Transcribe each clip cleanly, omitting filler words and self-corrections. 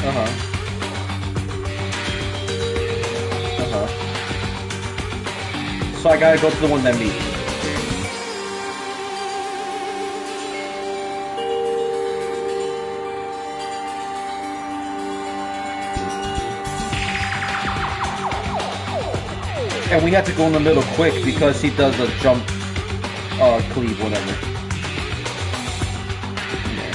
Uh-huh. Uh-huh. So I gotta go to the one that meets. And we have to go in the middle quick because he does a jump, cleave, whatever. Yeah.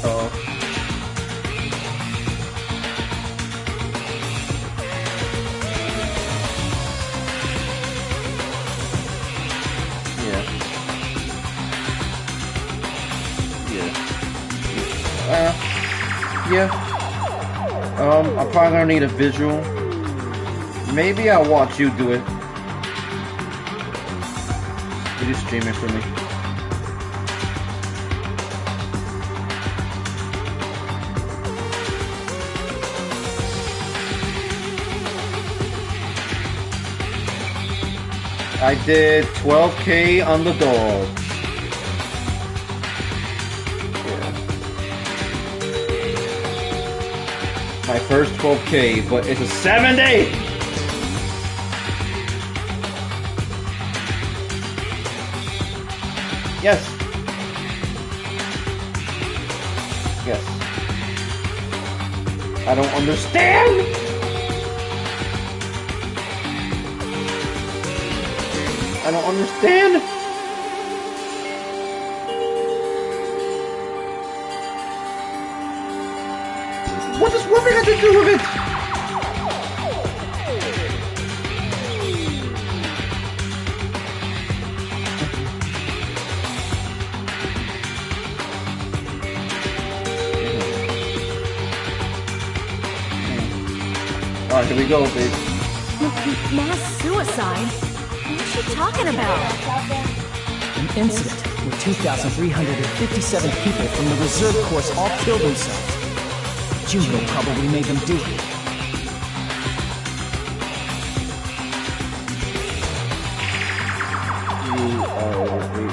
Oh. Yeah. Yeah. I'm probably gonna need a visual. Maybe I'll watch you do it. You just stream it for me. I did 12K on the dog. My first 12K, but it's a 7-day! Yes. Yes. I don't understand! I don't understand! What does Wolverine have to do with it? Alright, here we go, babe. Mass suicide? What's she talking about? An incident where 2,357 people from the reserve corps all killed themselves. Junko probably made them do it. You are a...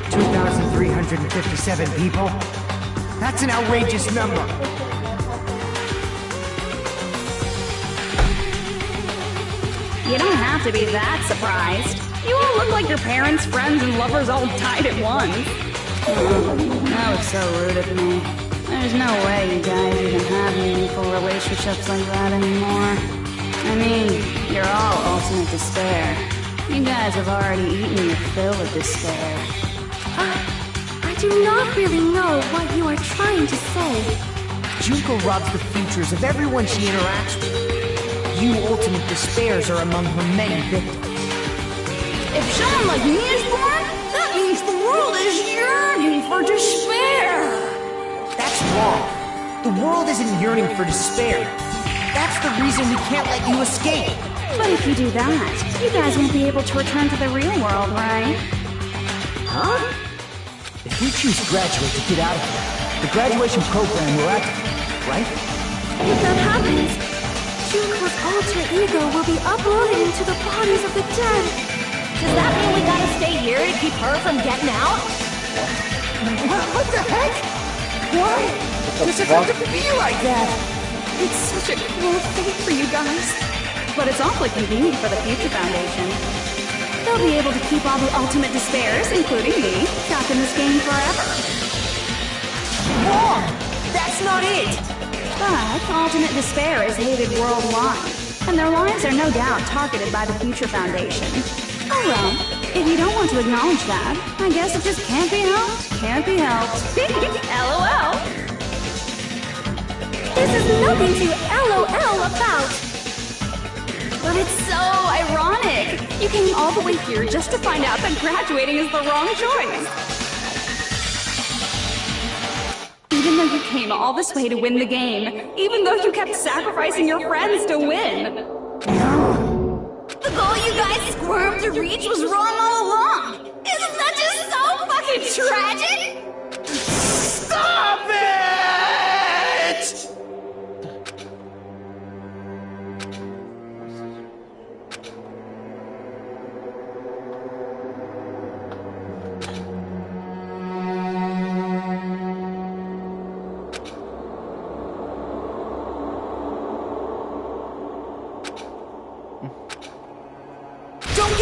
2,357 people? That's an outrageous number. You don't have to be that surprised. You all look like your parents, friends, and lovers all died at once. That was so rude of me. There's no way you guys even have meaningful relationships like that anymore. I mean, you're all ultimate despair. You guys have already eaten your fill of despair. I do not really know what you are trying to say. Junko robs the futures of everyone she interacts with. You ultimate despairs are among her many victims. If someone like me is born, that means the world is yearning for despair. That's wrong. The world isn't yearning for despair. That's the reason we can't let you escape. But if you do that, you guys won't be able to return to the real world, right? Huh? If we choose to graduate to get out of here, the graduation program will activate, right? If that happens, Junko's alter ego will be uploaded into the bodies of the dead. Does that mean we gotta stay here to keep her from getting out? What the heck? Why does it have to be like that? It's such a cruel fate for you guys. But it's awfully convenient for the Future Foundation. They'll be able to keep all the ultimate despairs, including me, trapped in this game forever. Wrong! That's not it! But ultimate despair is hated worldwide, and their lives are no doubt targeted by the Future Foundation. Oh well, if you don't want to acknowledge that, I guess it just can't be helped. Can't be helped. LOL! This is nothing to LOL about. But it's so ironic! You came all the way here just to find out that graduating is the wrong choice! Even though you came all this way to win the game, even though you kept sacrificing your friends to win! The goal you guys squirmed to reach was wrong all along! Isn't that just so fucking tragic? Stop it!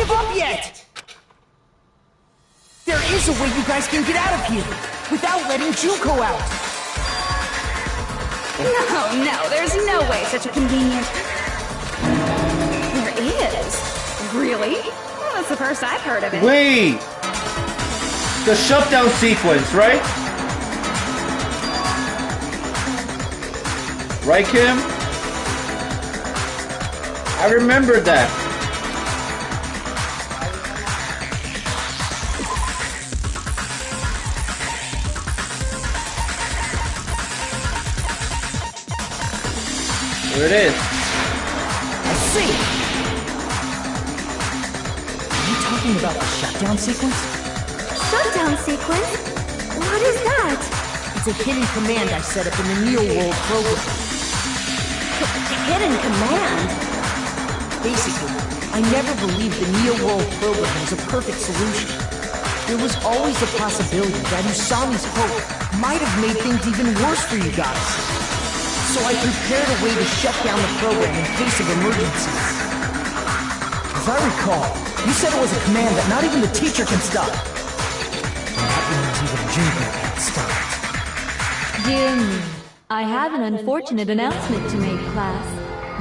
give up yet! There is a way you guys can get out of here without letting Junko out. No, there's no way such a convenient... There is. Really? Well, that's the first I've heard of it. Wait! The shutdown sequence, right? Right, Kim? I remember that. There it is. I see. Are you talking about the shutdown sequence? Shutdown sequence? What is that? It's a hidden command I set up in the Neo World program. Hidden command? Basically, I never believed the Neo World program was a perfect solution. There was always a possibility that Usami's hope might have made things even worse for you guys. So I prepared a way to shut down the program in case of emergencies. As I recall, you said it was a command that not even the teacher can stop. And that means even Junko can't stop it. Dear me, I have an unfortunate announcement to make, class.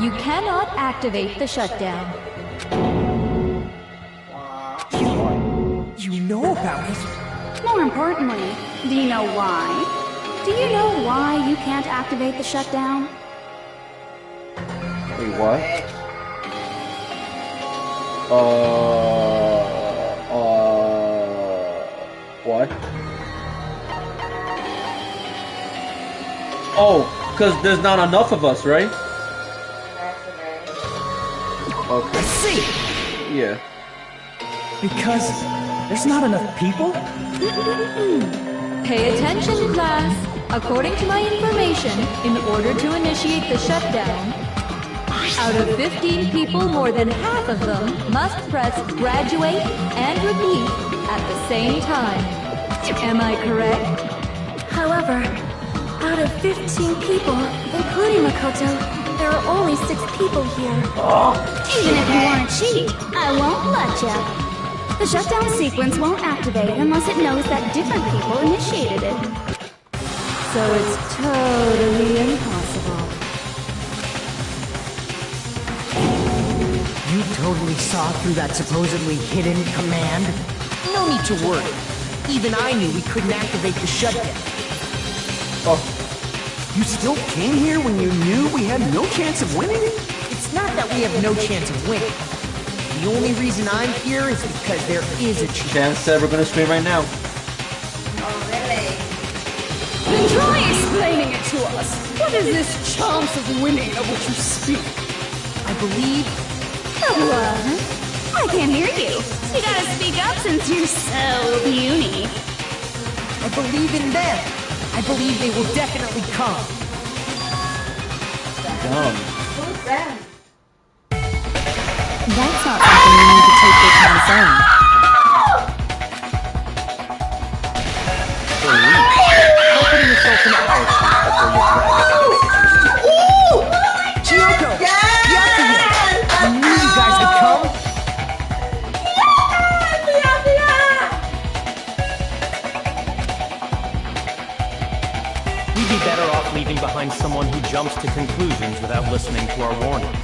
You cannot activate the shutdown. You know about it? More importantly, do you know why? Do you know why you can't activate the shutdown? Wait, what? What? Oh, because there's not enough of us, right? I Okay. see! Yeah. Because there's not enough people? Pay attention, class. According to my information, in order to initiate the shutdown, out of 15 people, more than half of them must press graduate and repeat at the same time. Am I correct? However, out of 15 people, including Makoto, there are only 6 people here. Even if you want to cheat, I won't let ya. The shutdown sequence won't activate unless it knows that different people initiated it. So it's totally impossible. You totally saw through that supposedly hidden command? No need to worry. Even I knew we couldn't activate the shutdown. Oh, You still came here when you knew we had no chance of winning? It's not that we have no chance of winning. The only reason I'm here is because there is a chance. Chance said we're gonna stream right now. Then try explaining it to us. What is this chance of winning of which you speak? I believe What? I can't hear you. You gotta speak up since you're so puny. I believe in them. I believe they will definitely come. Dumb. That's not something you need to take your time saying. Putting yourself in our shoes before you drag it. Chiyoko! I knew you guys would come! We'd be better off leaving behind someone who jumps to conclusions without listening to our warnings.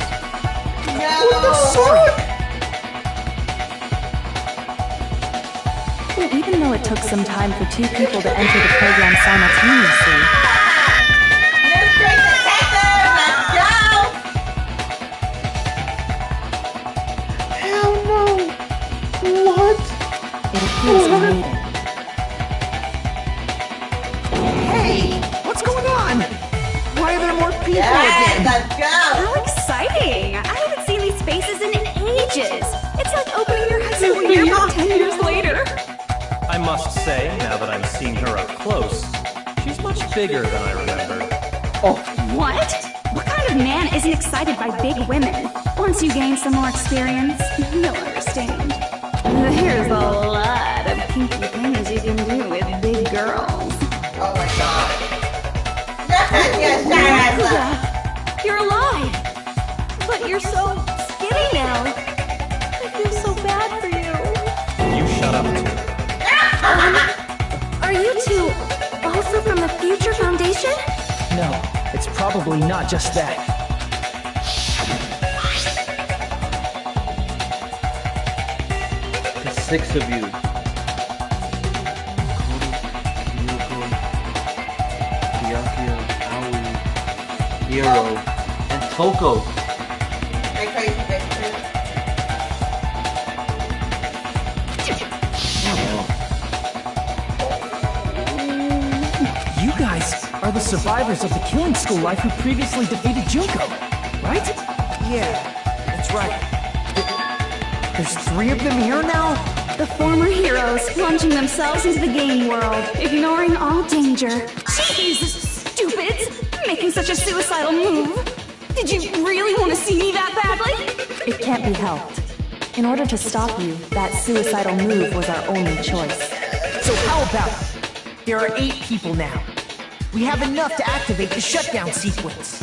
Well, even though it took some time for 2 people to enter the program simultaneously, it appears we made it. What's going on? Why are there more people again? How exciting! I haven't seen these faces in ages. It's like opening your high school yearbook 10 years later. I must say, now that I'm seeing her up close, she's much bigger than I remembered. What? What kind of man isn't excited by big women? Once you gain some more experience, you'll understand. There's a lot of kinky things you can do with big girls. You're alive! But you're so skinny now. I feel so bad No, it's probably not just that. The 6 of you. Byakuya, Aoi, Hiro, and Toko. You guys are the survivors of the Killing School life who previously defeated Junko, right? Yeah, that's right. There's 3 of them here now? The former heroes plunging themselves into the game world, ignoring all danger. Jeez, stupids! Making such a suicidal move. Did you really want to see me that badly? It can't be helped. In order to stop you, that suicidal move was our only choice. So how about it? There are 8 people now. We have enough to activate the shutdown sequence.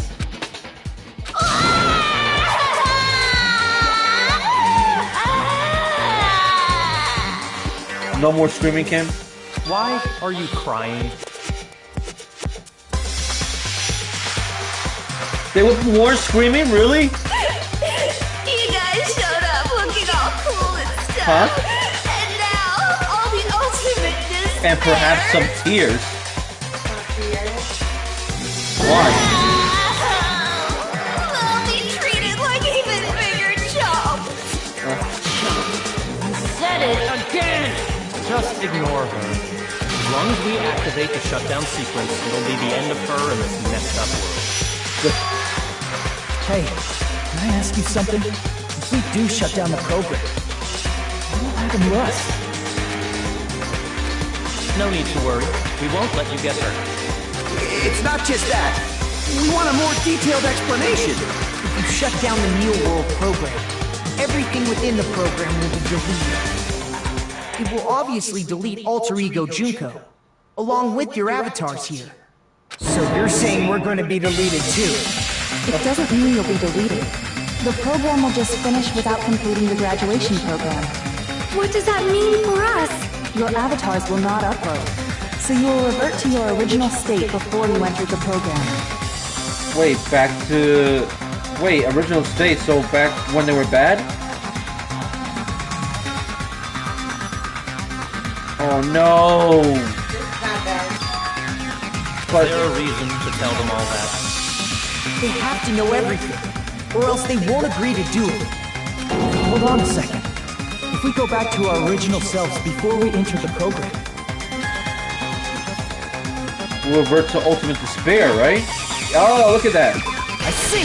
No more screaming, Kim? Why are you crying? There was more screaming? Really? You guys showed up looking all cool and stuff. Huh? And now, all the ultimate despair. And perhaps some tears. Why? I'll be treated like even bigger chumps. Said it again! Just ignore her. As long as we activate the shutdown sequence, it'll be the end of her in this messed up world. Hey, can I ask you something? If we do shut down the program, what will happen to us? No need to worry. We won't let you get hurt. It's not just that. We want a more detailed explanation. If you shut down the Neo World program, everything within the program will be deleted. It will obviously delete Alter Ego Junko, along with your avatars here. So you're saying we're going to be deleted too? It doesn't mean you'll be deleted. The program will just finish without completing the graduation program. What does that mean for us? Your avatars will not upload, so you will revert to your original state before you entered the program. Wait, back to... Wait, original state, so back when they were bad? Oh no! Is there a reason to tell them all that? They have to know everything, or else they won't agree to do it. Hold on a second. If we go back to our original selves before we enter the program, We'll revert to ultimate despair, right? Oh, look at that! I see!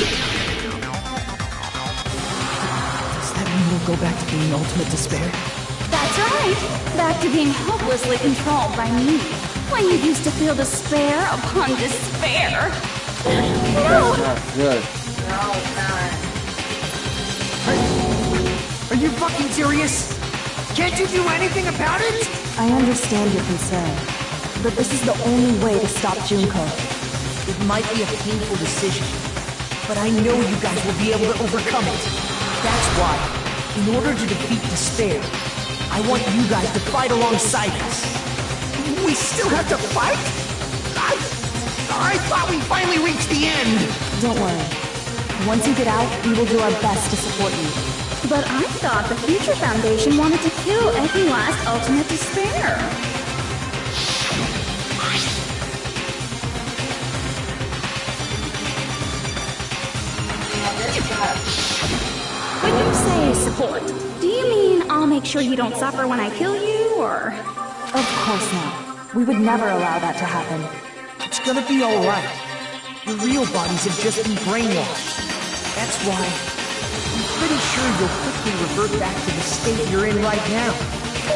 Does that mean we'll go back to being ultimate despair? That's right. Back to being hopelessly controlled by me. When you used to feel despair upon despair. No! That's not good. Are you fucking serious? Can't you do anything about it? I understand your concern, but this is the only way to stop Junko. It might be a painful decision, but I know you guys will be able to overcome it. That's why, in order to defeat despair, I want you guys to fight alongside us. We still have to fight? I thought we finally reached the end. Don't worry. Once you get out, we will do our best to support you. But I thought the Future Foundation wanted to kill every last ultimate despair. When you say support, do you mean I'll make sure you don't suffer when I kill you, or...? Of course not. We would never allow that to happen. It's gonna be alright. Your real bodies have just been brainwashed. That's why I'm pretty sure you'll quickly revert back to the state you're in right now.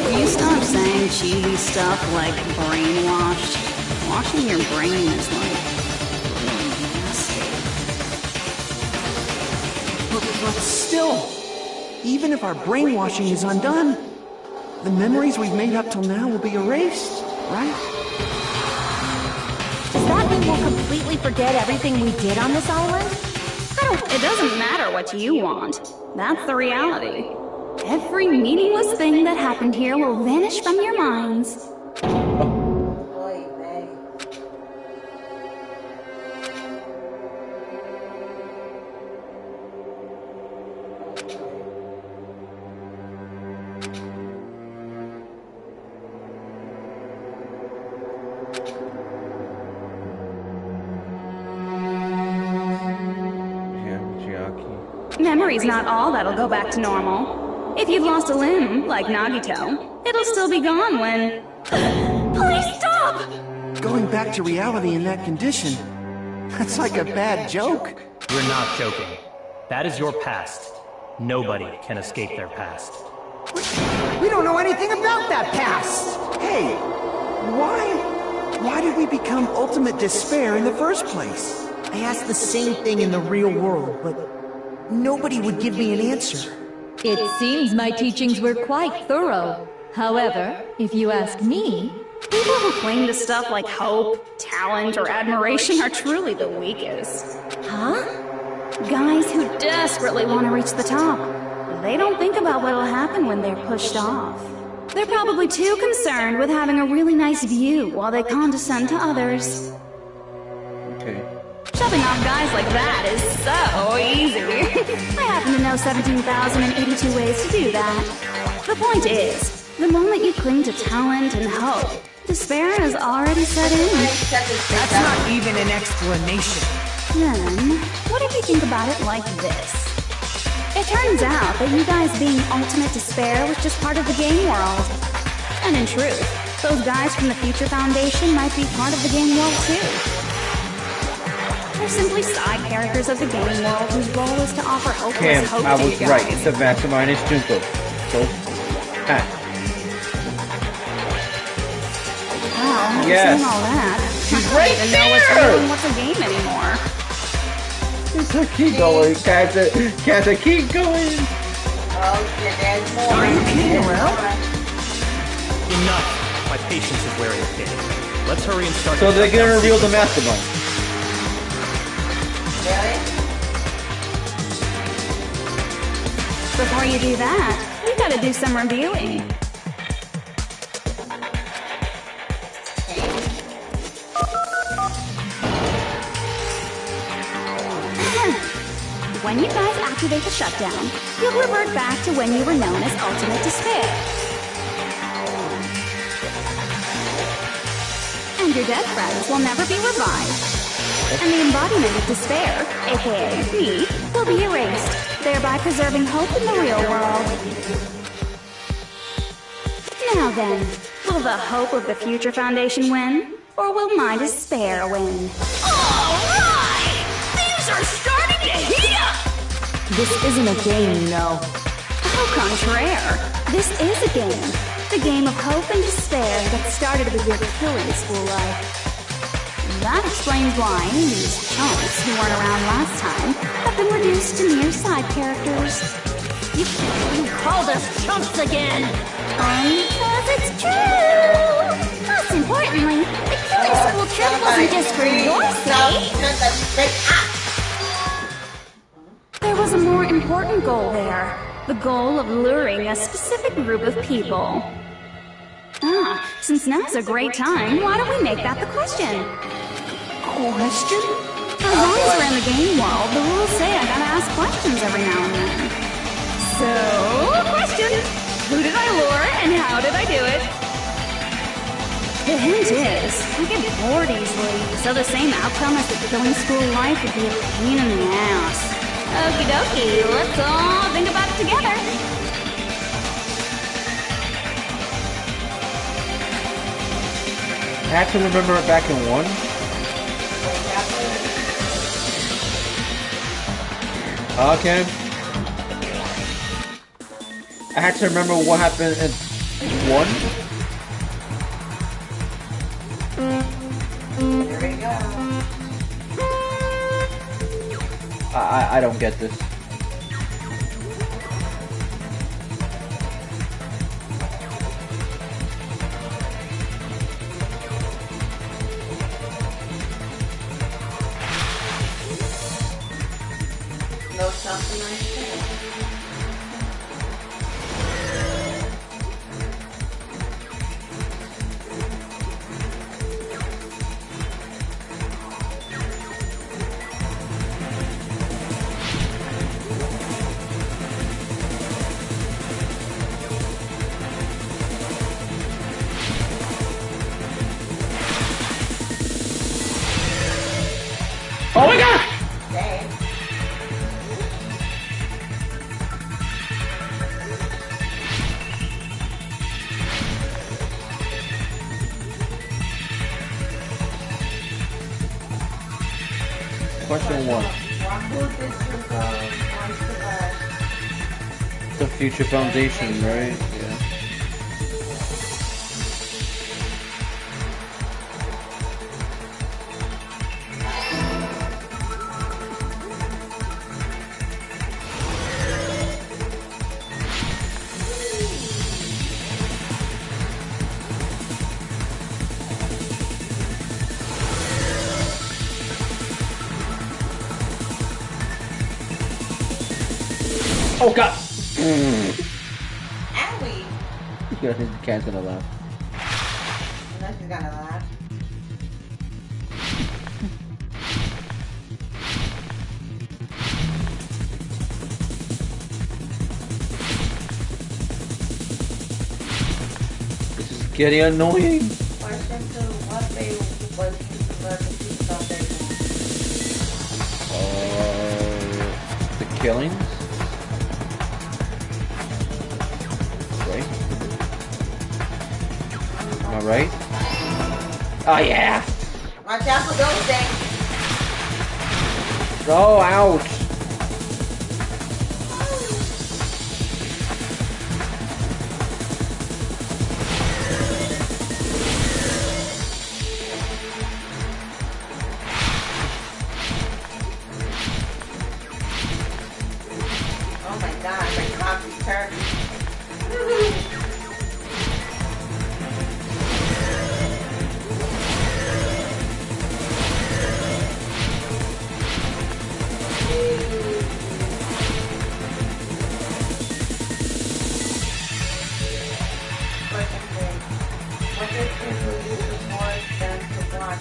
Will you stop saying cheesy stuff like brainwashed? Washing your brain is like... really nasty. But still, even if our brainwashing is undone, the memories we've made up till now will be erased, right? Does that mean we'll completely forget everything we did on this island? It doesn't matter what you want. That's the reality. Every meaningless thing that happened here will vanish from your minds. memory's not all that'll go back to normal. If you've lost a limb, like Nagito, it'll still be gone when... Please stop! Going back to reality in that condition, that's like a bad joke. We're not joking. That is your past. Nobody can escape their past. We don't know anything about that past! Hey, why did we become ultimate despair in the first place? I asked the same thing in the real world, but nobody would give me an answer. It seems my teachings were quite thorough. However, if you ask me, People who cling to stuff like hope, talent, or admiration are truly the weakest. Huh? Guys who desperately want to reach the top. They don't think about what'll happen when they're pushed off. They're probably too concerned with having a really nice view while they condescend to others. Okay. Shoving off guys like that is so easy. I happen to know 17,082 ways to do that. The point is, the moment you cling to talent and hope, despair has already set in. That's not even an explanation. Then, what if you think about it like this? It turns out that you guys being ultimate despair was just part of the game world. And in truth, those guys from the Future Foundation might be part of the game world too. They're simply side characters of the game world whose role is to offer hopeless hope I to you was guys. right. The mastermind is Junko. So, Wow, Yes. saying all that, She's I don't right even know what's there! real and what's a game anymore. keep going, Kata, keep going! Are you kidding around? Enough! My patience is wearing thin. Let's hurry and start. So the they're gonna shutdown reveal the sequence. mastermind. Before you do that, we gotta do some reviewing. When you guys activate the shutdown, you'll revert back to when you were known as Ultimate Despair. And your dead friends will never be revived. And the embodiment of despair, aka me, will be erased, thereby preserving hope in the real world. Now then, will the hope of the Future Foundation win? Or will my despair win? Alright! Things are starting to heat up! This isn't a game, you know. Au contraire, this is a game. The game of hope and despair that started with your killing school life. That explains why these chumps who weren't around last time have been reduced to mere side characters. You called us chumps again! Because it's true! Most importantly, the killing school trip wasn't just for your sake. There was a more important goal there. The goal of luring a specific group of people. Since now's a great time, why don't we make that the question? Question? As long as we're in the game world, the rules say I gotta ask questions every now and then. So, question! Who did I lure and how did I do it? The hint is, I get bored easily, so the same outcome as the killing school life would be a pain in the ass. Okie dokie, let's all think about it together. I have to remember it back in 1. Okay. I had to remember what happened in 1. I don't get this. Oh my god! Question 1. The Future Foundation, right? Yeah. Oh god! Owie! I think the cat's gonna laugh. Unless he's gonna laugh. This is getting annoying. Question 2. What day was used to learn the Future Foundation? The killings? Am I right? Oh yeah! Watch out for those things. Oh, ouch! Oh my god, my coffee turned.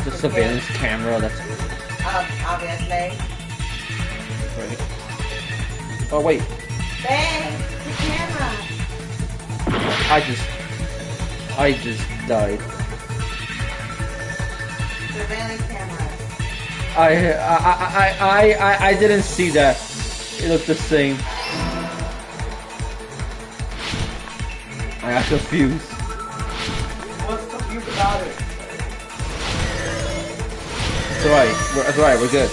The surveillance camera, that's Obviously. right. Oh wait, Bang! The camera! I just died. Surveillance camera. I didn't see that. It looked the same. I got confused. What's confused about it? It's alright, we're good.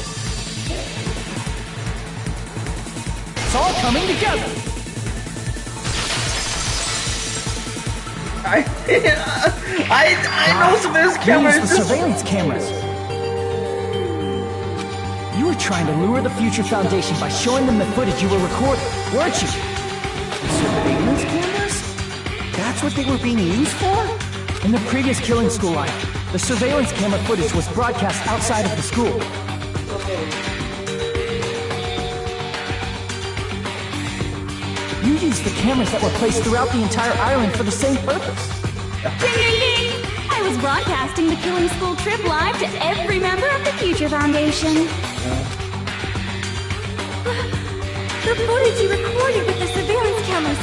It's all coming together. I know surveillance cameras. Use the surveillance cameras. You were trying to lure the Future Foundation by showing them the footage you were recording, weren't you? Surveillance cameras? That's what they were being used for? In the previous killing school line, the surveillance camera footage was broadcast outside of the school. You used the cameras that were placed throughout the entire island for the same purpose. Ding, ding, ding! I was broadcasting the Killing School trip live to every member of the Future Foundation. The footage you recorded with the surveillance cameras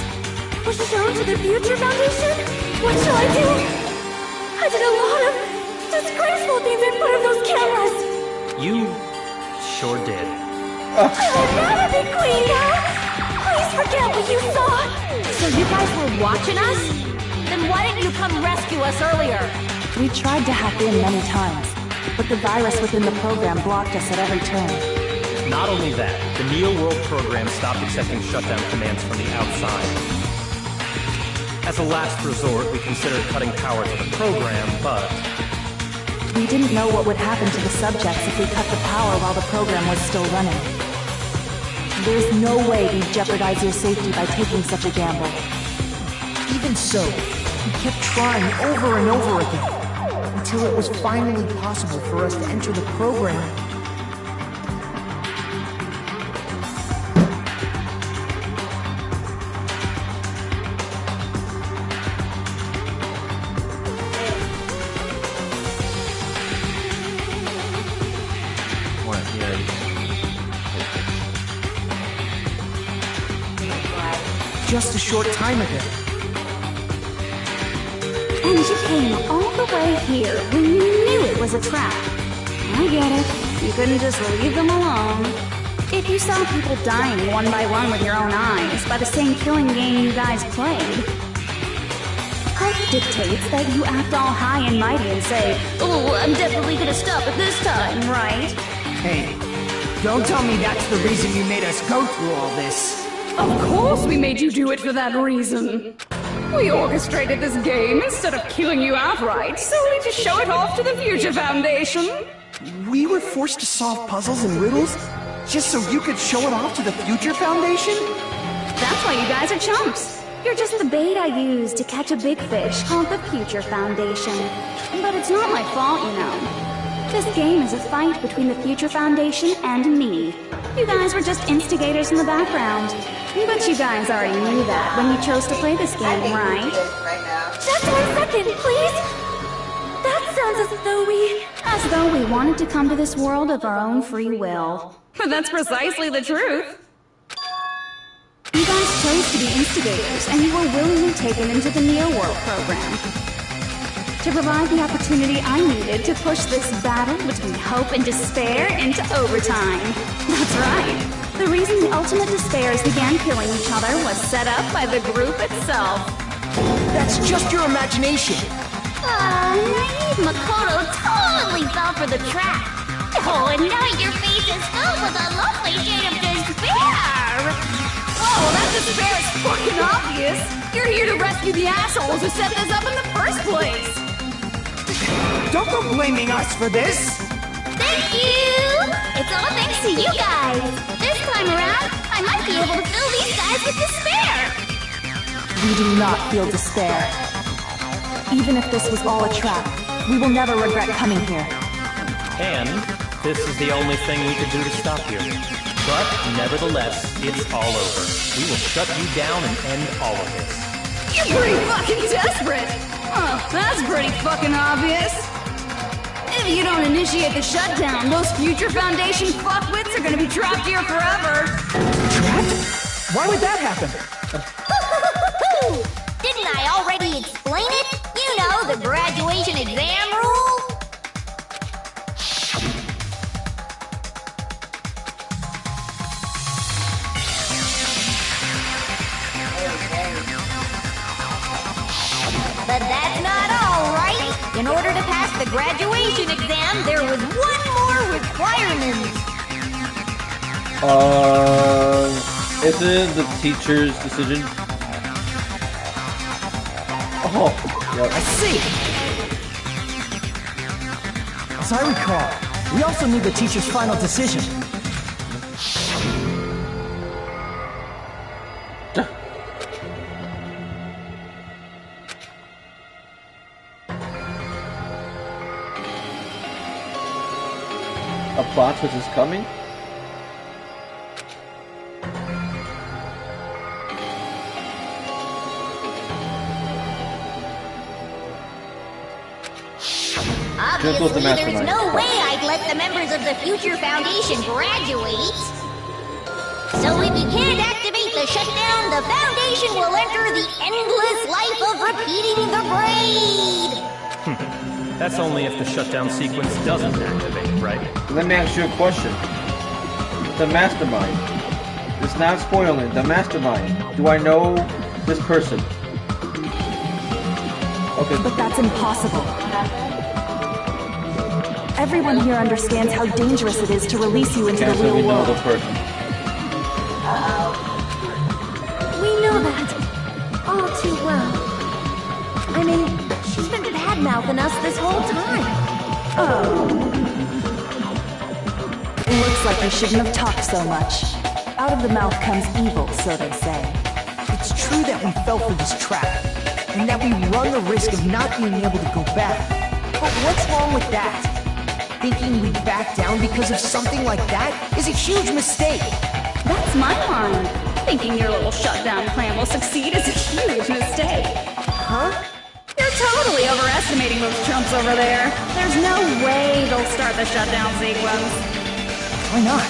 was shown to the Future Foundation? What shall I do? I did a lot of disgraceful things in front of those cameras. You sure did. I would never be queen now. Please forget what you saw. So you guys were watching us? Then why didn't you come rescue us earlier? We tried to hack in many times, but the virus within the program blocked us at every turn. Not only that, the Neo World program stopped accepting shutdown commands from the outside. As a last resort, we considered cutting power to the program, but We didn't know what would happen to the subjects if we cut the power while the program was still running. There's no way we'd jeopardize your safety by taking such a gamble. Even so, we kept trying over and over again, until it was finally possible for us to enter the program. Just a short time ago. And you came all the way here when you knew it was a trap. I get it. You couldn't just leave them alone. If you saw people dying one by one with your own eyes by the same killing game you guys played, health dictates that you act all high and mighty and say, "Oh, I'm definitely gonna stop it this time, right?" Hey, Don't tell me that's the reason you made us go through all this. Of course we made you do it for that reason. We orchestrated this game instead of killing you outright, solely to show it off to the Future Foundation. We were forced to solve puzzles and riddles just so you could show it off to the Future Foundation? That's why you guys are chumps. You're just the bait I used to catch a big fish called the Future Foundation. But it's not my fault, you know. This game is a fight between the Future Foundation and me. You guys were just instigators in the background. But you guys already knew that when you chose to play this game, right? Just 1 second, please! That sounds as though we... As though we wanted to come to this world of our own free will. But that's precisely the truth. You guys chose to be instigators, and you were willingly taken into the Neo World program. To provide the opportunity I needed to push this battle between hope and despair into overtime. That's right. The reason the Ultimate Despairs began killing each other was set up by the group itself. That's just your imagination. Naive Makoto totally fell for the trap. Oh, and now your face is filled with a lovely shade of despair! Oh, that despair is fucking obvious! You're here to rescue the assholes who set this up in the first place! Don't go blaming us for this! Thank you! It's all thanks to you guys! This time around, I might be able to fill these guys with despair! We do not feel despair. Even if this was all a trap, we will never regret coming here. And this is the only thing we can do to stop you. But nevertheless, it's all over. We will shut you down and end all of this. You're pretty fucking desperate! Oh, that's pretty fucking obvious. If you don't initiate the shutdown, those Future Foundation fuckwits are gonna be trapped here forever. Trapped? Why would that happen? Didn't I already explain it? You know, the graduation exam rule? But that's not all, right? In order to pass the graduation exam, there was one more requirement. Is it the teacher's decision? Oh, yep. I see! As I recall, we also need the teacher's final decision. A plot twist is coming? Obviously, there's no way I'd let the members of the Future Foundation graduate. So if you can't activate the shutdown, the Foundation will enter the endless life of repeating the grade. That's only if the shutdown sequence doesn't activate, right? Let me ask you a question. The mastermind. It's not spoiling. The mastermind. Do I know this person? Okay. But that's impossible. Everyone here understands how dangerous it is to release you into the real world. We know the person. We know that all too well. I mean, she's been bad-mouthing us this whole time. Oh. Looks like we shouldn't have talked so much. Out of the mouth comes evil, so they say. It's true that we fell for this trap, and that we run the risk of not being able to go back. But what's wrong with that? Thinking we'd back down because of something like that is a huge mistake. That's my line. Thinking your little shutdown plan will succeed is a huge mistake. Huh? You're totally overestimating those chumps over there. There's no way they'll start the shutdown sequence. Why not?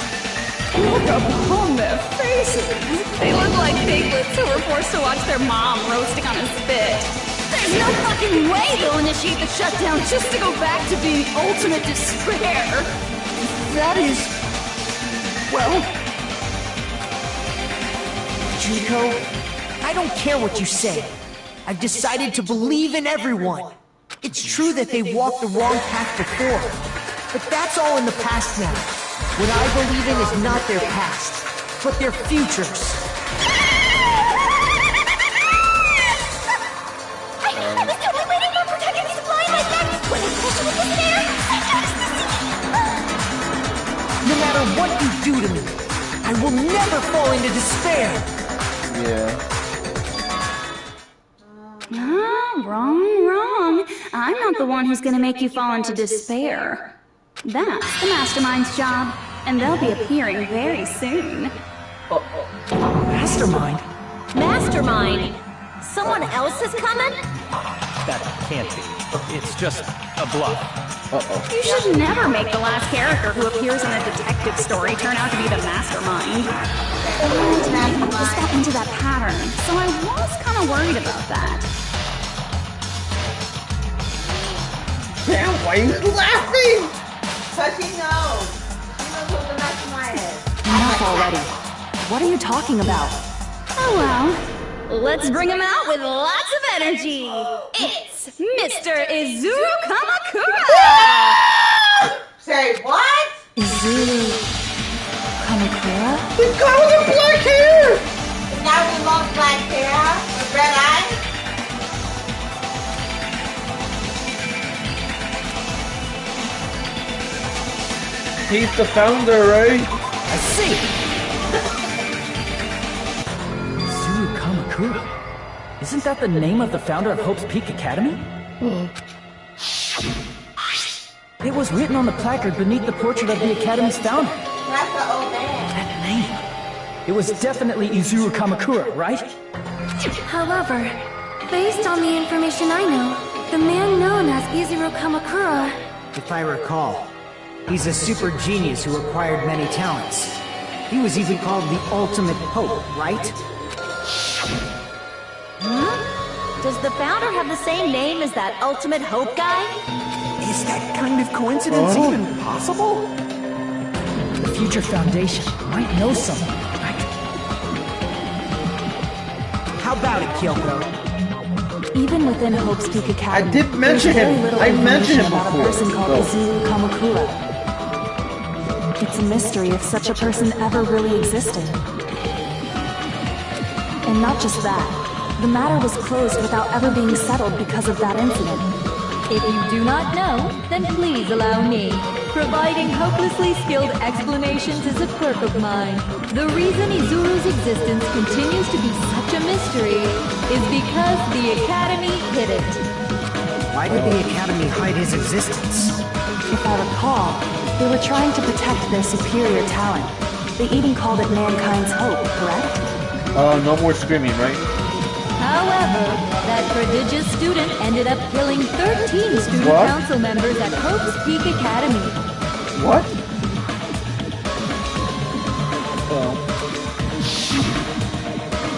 Look upon their faces. They look like piglets who were forced to watch their mom roasting on a spit. There's no fucking way they'll initiate the shutdown just to go back to being ultimate despair. That is... well... Chico, I don't care what you say. I've decided to believe in everyone. It's true that they walked the wrong path before. But that's all in the past now. What I believe in is not their past, but their futures. I was totally waiting for protective supply like that when I pushed with this air. I noticed the No matter what you do to me, I will never fall into despair. Yeah. Wrong. I'm not the one who's gonna make you fall into despair. That's the Mastermind's job, and they'll be appearing very soon. Mastermind? Mastermind? Someone else is coming? That can't be. It's just a bluff. You should never make the last character who appears in a detective story turn out to be the Mastermind. I just got into that pattern, so I was kind of worried about that. Damn, why are you laughing? Cause he knows. He knows who the mastermind is. Enough already. What are you talking about? Oh well, let's bring him out with lots of energy. It's Mr. Izuru Kamakura! Say what? Izuru Kamakura? The guy with the black hair! And now he loves black hair with red eyes? He's the founder, right? I see. Izuru Kamakura. Isn't that the name of the founder of Hope's Peak Academy? It was written on the placard beneath the portrait of the Academy's founder. That's the old man. That name. It was definitely Izuru Kamakura, right? However, based on the information I know, the man known as Izuru Kamakura... If I recall, he's a super genius who acquired many talents. He was even called the Ultimate Hope, right? Does the founder have the same name as that Ultimate Hope guy? Is that kind of coincidence even possible? The Future Foundation might know something, right? How about it, Kyoko? Even within Hope's Peak Academy, I did mention there's very him. little I mentioned him information about before, a person called though. Izuru Kamakura. It's a mystery if such a person ever really existed. And not just that. The matter was closed without ever being settled because of that incident. If you do not know, then please allow me. Providing hopelessly skilled explanations is a quirk of mine. The reason Izuru's existence continues to be such a mystery is because the Academy hid it. Why did the Academy hide his existence? If I recall, they were trying to protect their superior talent. They even called it Mankind's Hope, correct? No more screaming, right? However, that prodigious student ended up killing 13 student What? council members at Hope's Peak Academy. What?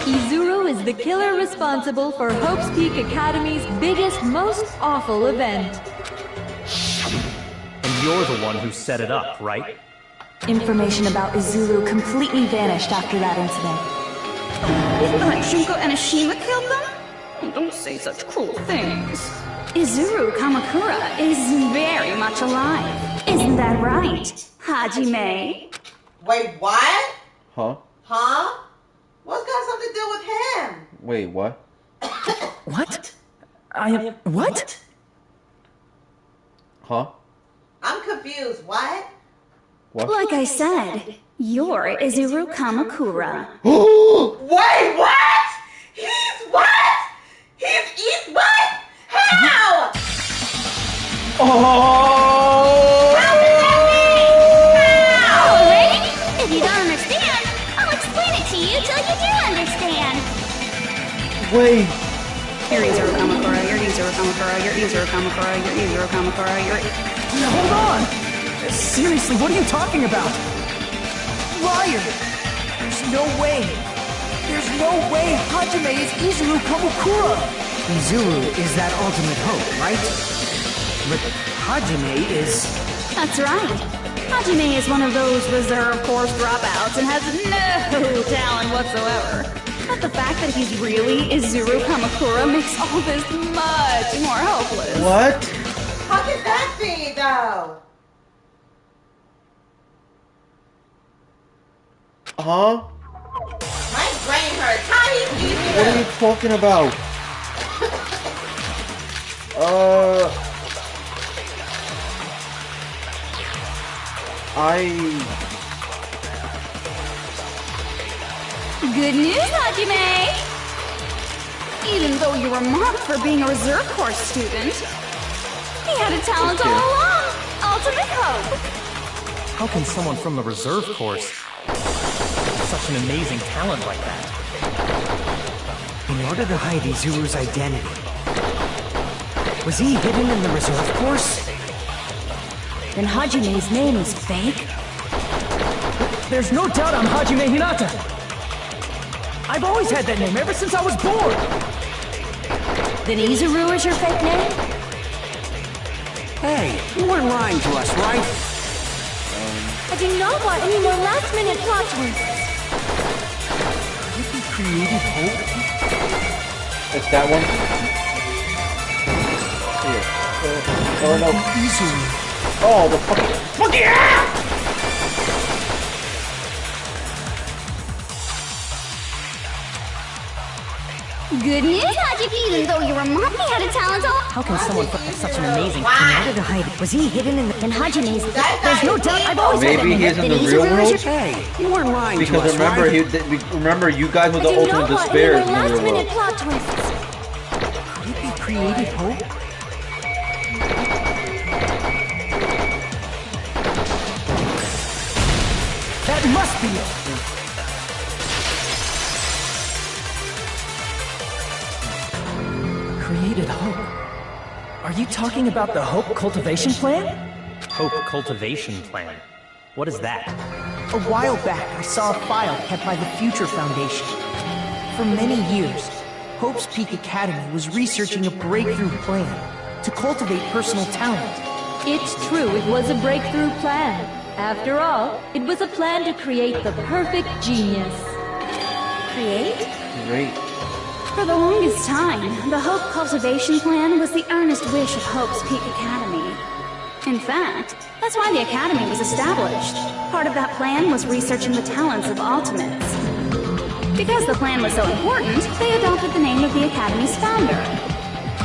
Izuru is the killer responsible for Hope's Peak Academy's biggest, most awful event. And you're the one who set it up, right? Information about Izuru completely vanished after that incident. You thought Junko and Ashima killed them? Don't say such cruel things. Izuru Kamakura is very much alive. Isn't that right, Hajime? Wait, what? Huh? Huh? What's got something to do with him? Wait, what? What? What? Huh? I'm confused. What? What? Like I said, you're Izuru Kamakura. Wait, what? He's what? He's what? How? Oh! How does that mean? How? Alright? If you don't understand, I'll explain it to you till you do understand. Wait. You're Izuru Kamakura, you're Izuru Kamakura, you're Izuru Kamakura, you're Izuru Kamakura, you're... Hold on! Seriously, what are you talking about? Liar! There's no way! There's no way Hajime is Izuru Kamakura! Izuru is that ultimate hope, right? But Hajime is... That's right. Hajime is one of those reserve course dropouts and has no talent whatsoever. But the fact that he's really Izuru Kamakura makes all this much more hopeless. What? How can that be, though? Huh? My brain hurts. How do you do What are you talking about? Good news, Hajime! Even though you were marked for being a reserve corps student, he had a talent all along! Ultimate Hope! How can someone from the reserve corps have such an amazing talent like that? In order to hide Izuru's identity, was he hidden in the reserve corps? Then Hajime's name is fake? There's no doubt I'm Hajime Hinata! I've always had that name ever since I was born! Then Izuru is your fake name? Hey, you weren't lying to us, right? I do not want any more last-minute plot twists. Could it be creative hope? It's that one? Here. Oh no. Izuru. Oh, the fucking ass! Good news, Hajime! Even though you were marked, he had a talent all... How can someone have such an amazing In talent? order to hide it, was he hidden in the... Then Hajime's... There's no doubt I've always had that Maybe name. he's in the real world? Hey, you weren't lying to Because us, remember, right? remember, you guys were the I do ultimate not want any despairs more in the real last-minute world. plot twists. Could it be creative hope? That must be it! Created hope. Are you talking about the Hope Cultivation Plan? Hope Cultivation Plan. What is that? A while back, I saw a file kept by the Future Foundation. For many years, Hope's Peak Academy was researching a breakthrough plan to cultivate personal talent. It's true, it was a breakthrough plan. After all, it was a plan to create the perfect genius. Create? Great. For the longest time, the Hope Cultivation Plan was the earnest wish of Hope's Peak Academy. In fact, that's why the Academy was established. Part of that plan was researching the talents of Ultimates. Because the plan was so important, they adopted the name of the Academy's founder,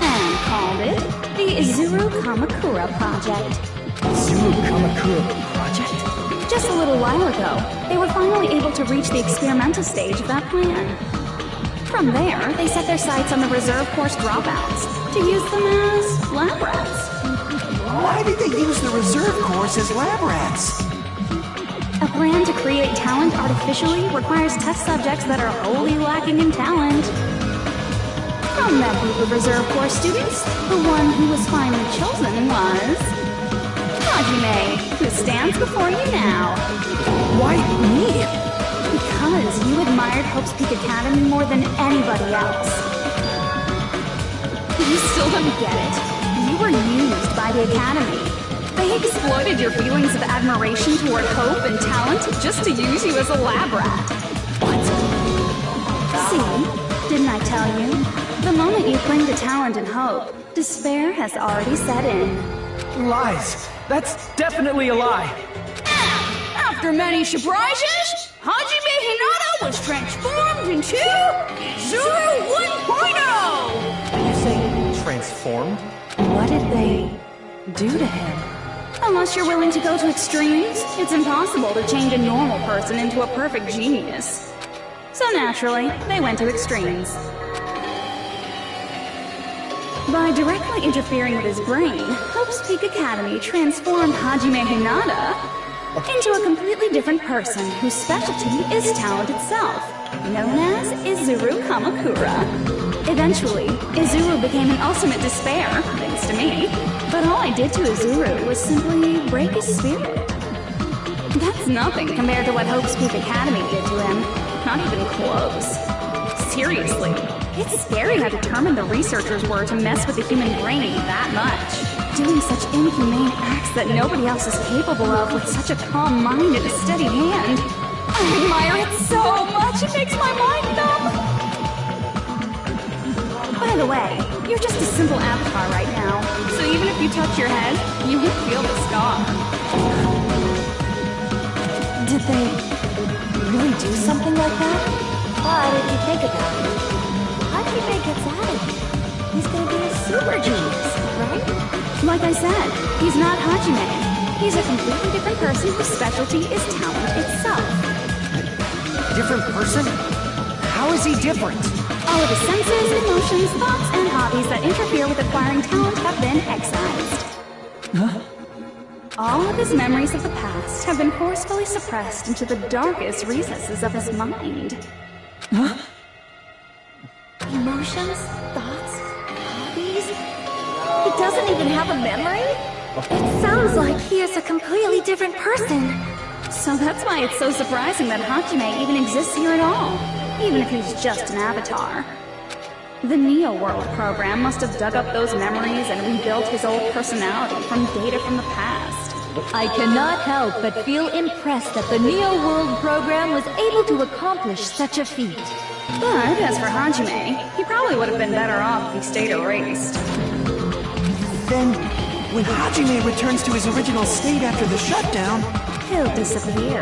and called it the Izuru Kamakura Project. Izuru Kamakura Project? Just a little while ago, they were finally able to reach the experimental stage of that plan. From there, they set their sights on the reserve course dropouts to use them as lab rats. Why did they use the reserve course as lab rats? A plan to create talent artificially requires test subjects that are wholly lacking in talent. From that group of reserve corps students, the one who was finally chosen was... Hajime, who stands before you now. Why me? Because you admired Hope's Peak Academy more than anybody else. You still don't get it. You were used by the Academy. They exploited your feelings of admiration toward hope and talent just to use you as a lab rat. What? See? Didn't I tell you? The moment you cling to talent and hope, despair has already set in. Lies. That's definitely a lie. After many surprises, Hajime Hinata was transformed into Zuru 1.0! You say transformed? What did they do to him? Unless you're willing to go to extremes, it's impossible to change a normal person into a perfect genius. So naturally, they went to extremes. By directly interfering with his brain, Hope's Peak Academy transformed Hajime Hinata into a completely different person whose specialty is talent itself, known as Izuru Kamakura. Eventually, Izuru became an ultimate despair, thanks to me. But all I did to Izuru was simply break his spirit. That's nothing compared to what Hope's Peak Academy did to him. Not even close. Seriously, it's scary how determined the researchers were to mess with the human brain that much. Doing such inhumane acts that nobody else is capable of with such a calm mind and a steady hand. I admire it so much, it makes my mind numb. By the way, you're just a simple avatar right now, so even if you touch your head, you won't feel the scar. Did they really do something like that? But if you think about it, Hajime gets at it. He's gonna be a super genius, right? Like I said, he's not Hajime. He's a completely different person whose specialty is talent itself. Different person? How is he different? All of his senses, emotions, thoughts, and hobbies that interfere with acquiring talent have been excised. Huh? All of his memories of the past have been forcefully suppressed into the darkest recesses of his mind. Huh? Emotions, thoughts, hobbies. He doesn't even have a memory? It sounds like he is a completely different person. So that's why it's so surprising that Hajime even exists here at all, even if he's just an avatar. The Neo World program must have dug up those memories and rebuilt his old personality from data from the past. I cannot help but feel impressed that the Neo World program was able to accomplish such a feat. But as for Hajime, he probably would have been better off if he stayed erased. Then, when Hajime returns to his original state after the shutdown... He'll disappear.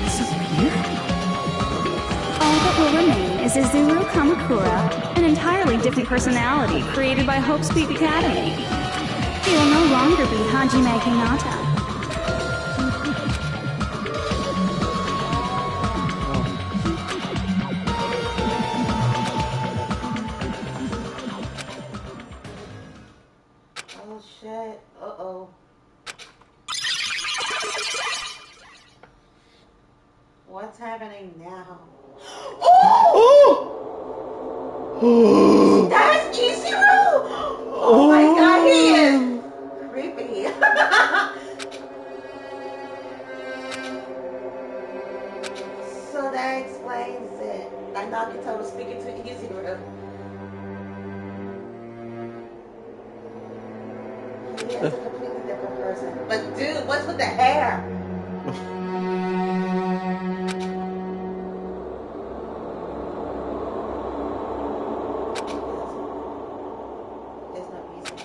Disappear? All that will remain is Izuru Kamakura, an entirely different personality created by Hope's Peak Academy. He will no longer be Hajime Hinata. Oh shit. Uh-oh. What's happening now? Oh! That's Chizuru! Oh my god, he is creepy. So that explains it. Like Nagito was speaking to Chizuru. He is a completely different person. But dude, what's with the hair? There's no reason.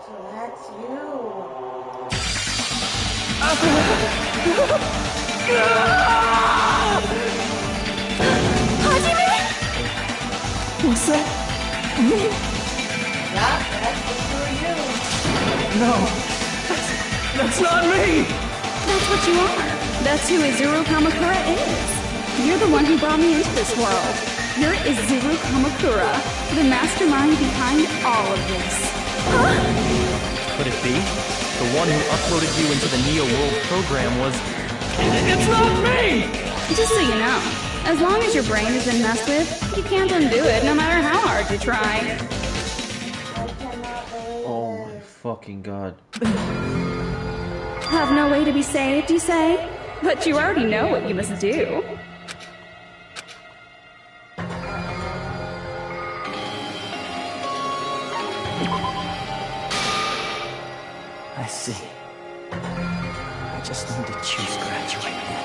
So that's you. What's that? Me? Yup, that's for sure you. No. That's not me! That's what you are. That's who Izuru Kamakura is. You're the one who brought me into this world. You're Izuru Kamakura, the mastermind behind all of this. Could it be? The one who uploaded you into the Neo World program was... It's not me! Just so you know, as long as your brain has been messed with, you can't undo it no matter how hard you try. Oh my fucking god. Have no way to be saved, you say? But you already know what you must do. I see. I just need to choose graduate then.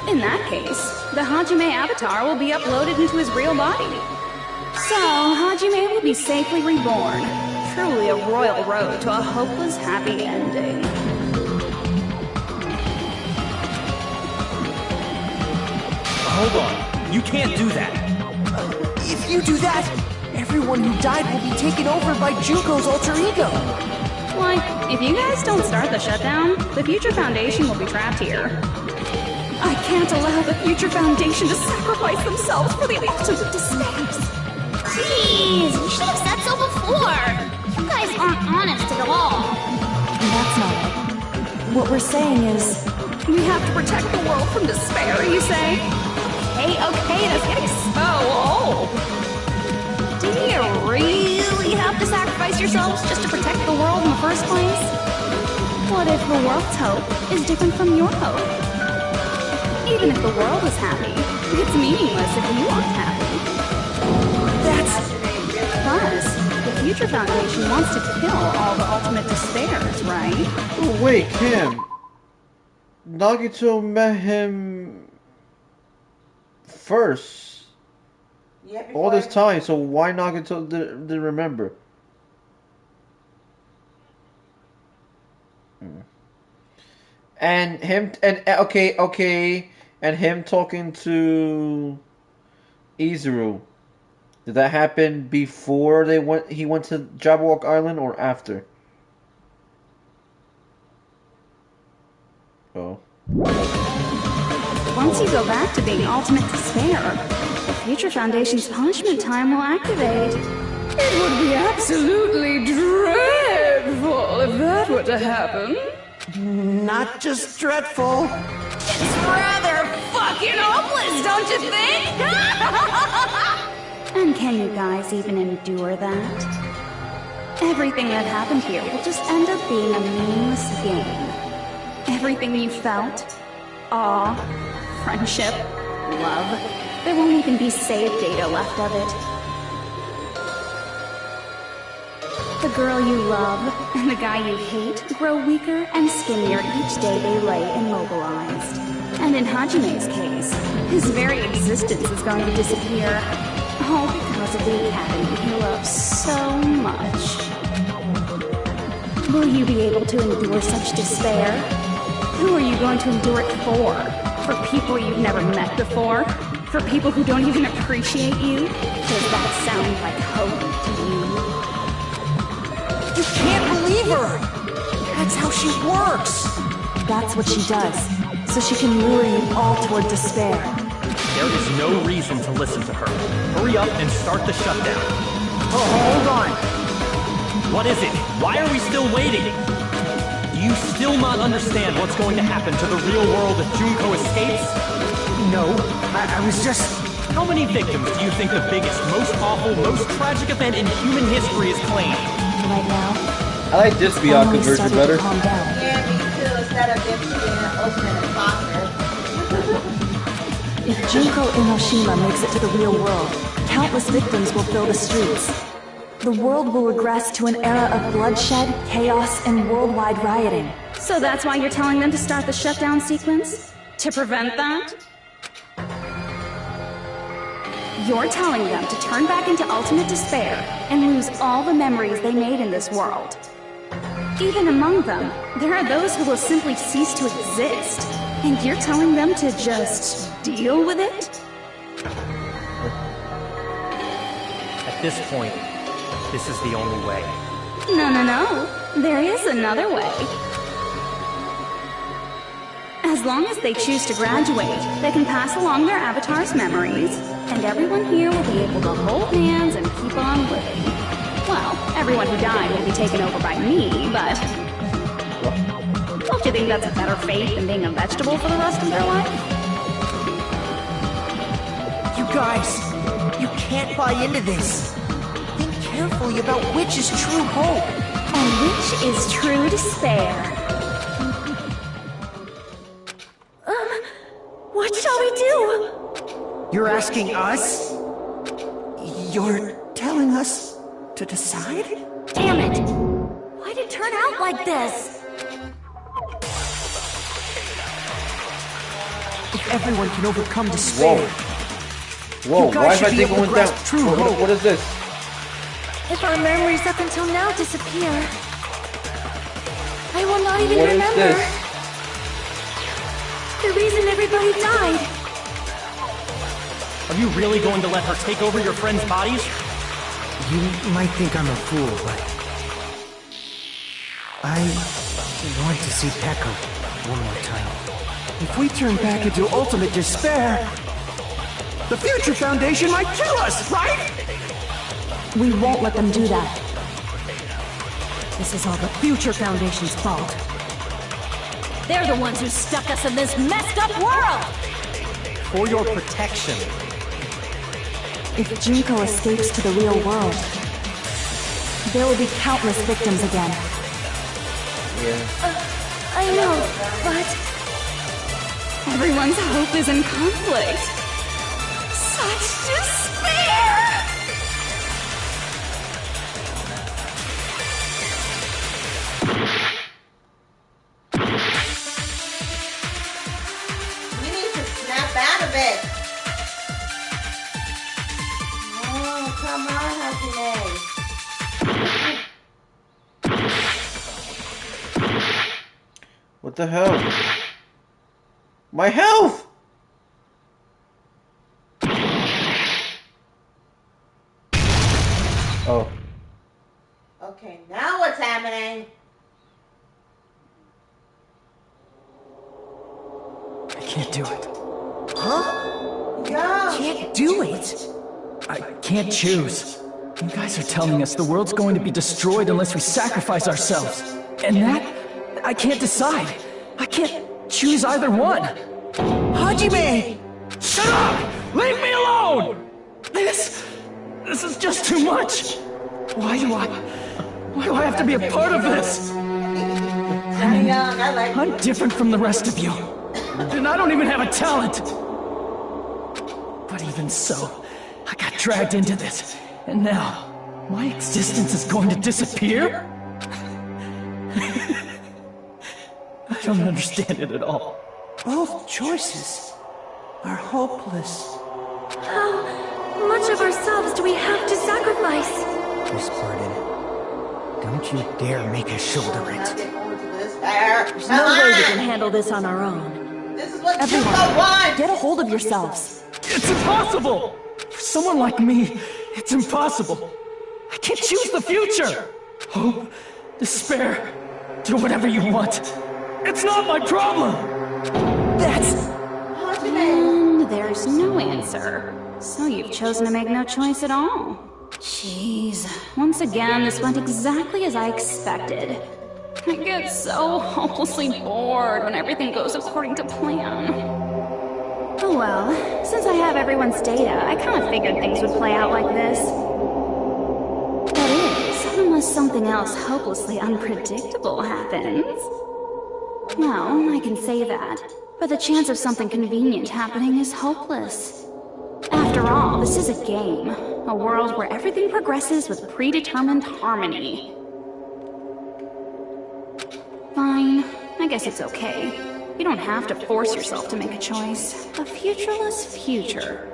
In that case, the Hajime avatar will be uploaded into his real body. So, Hajime will be safely reborn. Truly a royal road to a hopeless happy ending. Hold on. You can't do that. If you do that, everyone who died will be taken over by Junko's alter ego. Like, if you guys don't start the shutdown, the Future Foundation will be trapped here. I can't allow the Future Foundation to sacrifice themselves for the ultimate despairs. Jeez, you should have said so before. You guys aren't honest at all. That's not it. What we're saying is... We have to protect the world from despair, you say? Okay, that's getting so old. Do you really have to sacrifice yourselves just to protect the world in the first place? What if the world's hope is different from your hope? Even if the world is happy, it's meaningless if you aren't happy. Plus, the Future Foundation wants to kill all the Ultimate Despairs, right? Oh, wait, Kim. Nagito met him first. Yeah, all this time, so why Nagito didn't remember? And him, and okay, and him talking to Izuru. Did that happen before he went to Jabberwock Island or after? Oh. Once you go back to being Ultimate Despair, the Future Foundation's punishment time will activate. It would be absolutely dreadful if that were to happen. Not just dreadful. It's rather fucking hopeless, don't you think? And can you guys even endure that? Everything that happened here will just end up being a meaningless game. Everything you felt, awe, friendship, love, there won't even be saved data left of it. The girl you love and the guy you hate grow weaker and skinnier each day they lay immobilized. And in Hajime's case, his very existence is going to disappear, all because of the academy he loves so much. Will you be able to endure such despair? Who are you going to endure it for? For people you've never met before? For people who don't even appreciate you? Does that sound like hope to you? You can't believe her! That's how she works! That's what she does, so she can lure you all toward despair. There is no reason to listen to her. Hurry up and start the shutdown. Oh, hold on. What is it? Why are we still waiting? Do you still not understand what's going to happen to the real world if Junko escapes? No, I was just... How many victims do you think the biggest, most awful, most tragic event in human history is claiming? Right now, I like this Byakuya version better. Calm down. Yeah, me too, instead of them being an ultimate imposter. If Junko Enoshima makes it to the real world, countless victims will fill the streets. The world will regress to an era of bloodshed, chaos, and worldwide rioting. So that's why you're telling them to start the shutdown sequence? To prevent that? You're telling them to turn back into ultimate despair and lose all the memories they made in this world. Even among them, there are those who will simply cease to exist. And you're telling them to just deal with it? At this point, this is the only way. No. There is another way. As long as they choose to graduate, they can pass along their avatar's memories, and everyone here will be able to hold hands and keep on living. Well, everyone who died will be taken over by me, but... Don't you think that's a better fate than being a vegetable for the rest of their life? You guys, you can't buy into this. Think carefully about which is true hope. And which is true despair. What shall we do? You're asking us? You're telling us to decide? Damn it! Why'd it turn out like this? If everyone can overcome despair, Whoa, you guys why is should my be thing able to going down? grasp true hope. What is this? If our memories up until now disappear, I will not even What is remember this? the reason everybody died. Are you really going to let her take over your friends' bodies? You might think I'm a fool, but... I want to see Pekka one more time. If we turn back into ultimate despair, the Future Foundation might kill us, right? We won't let them do that. This is all the Future Foundation's fault. They're the ones who stuck us in this messed up world! For your protection. If Junko escapes to the real world, there will be countless victims again. I know, but Everyone's hope is in conflict. Such despair! What the hell? My health! Oh. Okay, now what's happening? I can't do it. Huh? Yo! Can't do it. I can't choose. You guys are telling us the world's going to be destroyed unless we sacrifice ourselves. And that? I can't decide. I can't choose either one. Hajime! Shut up! Leave me alone! This is just too much. Why do I have to be a part of this? I'm young, I like I'm different from the rest of you. And I don't even have a talent. But even so, I got dragged into this. And now, my existence is going to disappear? I don't understand it at all. Both choices are hopeless. How much of ourselves do we have to sacrifice? Miss Pardon, don't you dare make us shoulder I'll it. get forward to this. There. There's Come no way we on! can handle this on our own. This is what Everyone, Chuko wants! get a hold of yourselves. It's impossible! For someone like me, it's impossible. I can't choose the future! Hope, despair, do whatever you want. It's not my problem! And there's no answer. So you've chosen to make no choice at all. Jeez. Once again, this went exactly as I expected. I get so hopelessly bored when everything goes according to plan. Oh well, since I have everyone's data, I kind of figured things would play out like this. That is, unless something else hopelessly unpredictable happens. Well, I can say that, but the chance of something convenient happening is hopeless. After all, this is a game, a world where everything progresses with predetermined harmony. Fine, I guess it's okay. You don't have to force yourself to make a choice. A futureless future.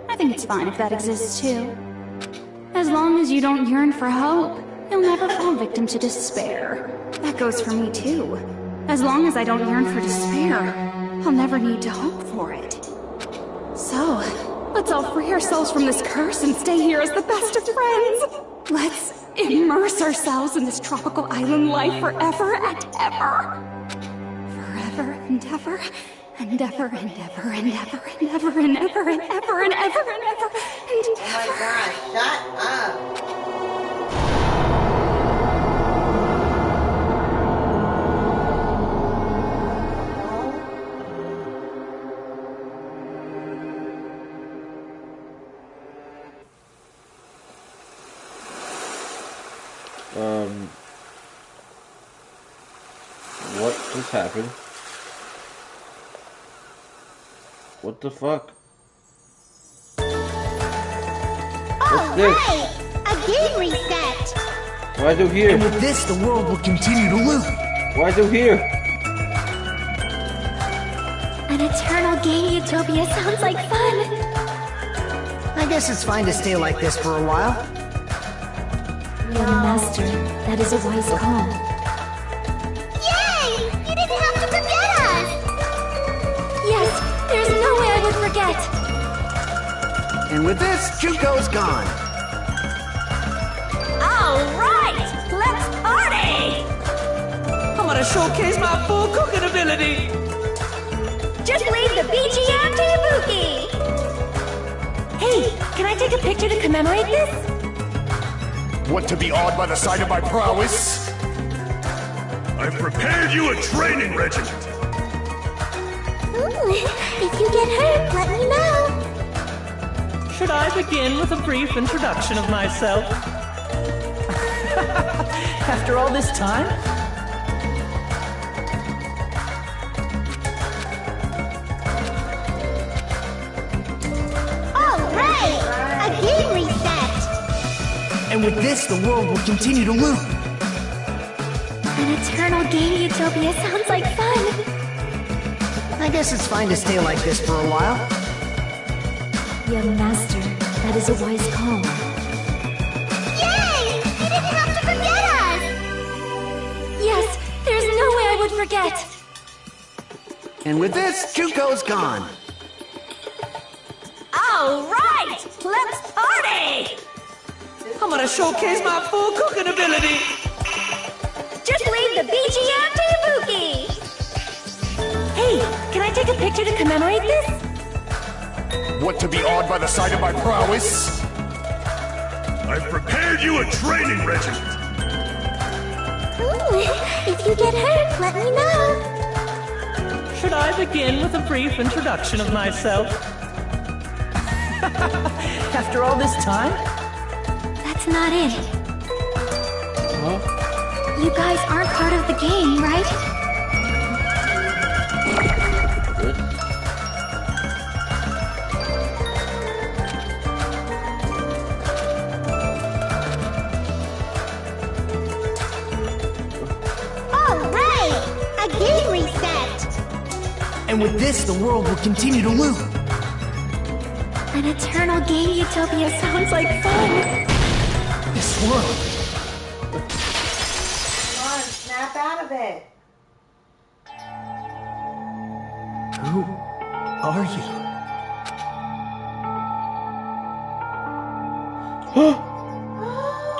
I think it's fine if that exists too. As long as you don't yearn for hope, you'll never fall victim to despair. That goes for me too. As long as I don't yearn for despair, I'll never need to hope for it. So, let's all free ourselves from this curse and stay here as the best of friends. Let's immerse ourselves in this tropical island life forever and ever. Forever and ever and ever and ever and ever and ever and ever and ever and ever and ever and ever. Oh my god, shut up! What just happened? What the fuck? What's this? A game reset! What do I do here? And with this, the world will continue to loop. What do I do here? An eternal game utopia sounds like fun! I guess it's fine to stay like this for a while. Young master, that is a wise call. Yay! You didn't have to forget us! Yes, there's no way I would forget! And with this, Juko's gone. Alright! Let's party! I'm gonna showcase my full cooking ability! Just leave the BGM to Ibuki! Hey, can I take a picture to commemorate this? Want to be awed by the sight of my prowess? I've prepared you a training regiment! If you get hurt, let me know! Should I begin with a brief introduction of myself? After all this time? Alright! A game reset! And with this, the world will continue to loop. An eternal game utopia sounds like fun! I guess it's fine to stay like this for a while. Young master, that is a wise call. Yay! You didn't have to forget us! Yes, there's no way I would forget. And with this, Juko's gone. All right, let's party! I'm gonna showcase my full cooking ability. Just leave the BGM to Ibuki. Hey, can I take a picture to commemorate this? Want to be awed by the sight of my prowess? I've prepared you a training regiment. If you get hurt, let me know. Should I begin with a brief introduction of myself? After all this time? That's not it. You guys aren't part of the game, right? Alright! A game reset! And with this, the world will continue to loop. An eternal game utopia sounds like fun. This world. Come on, snap out of it. Who are you?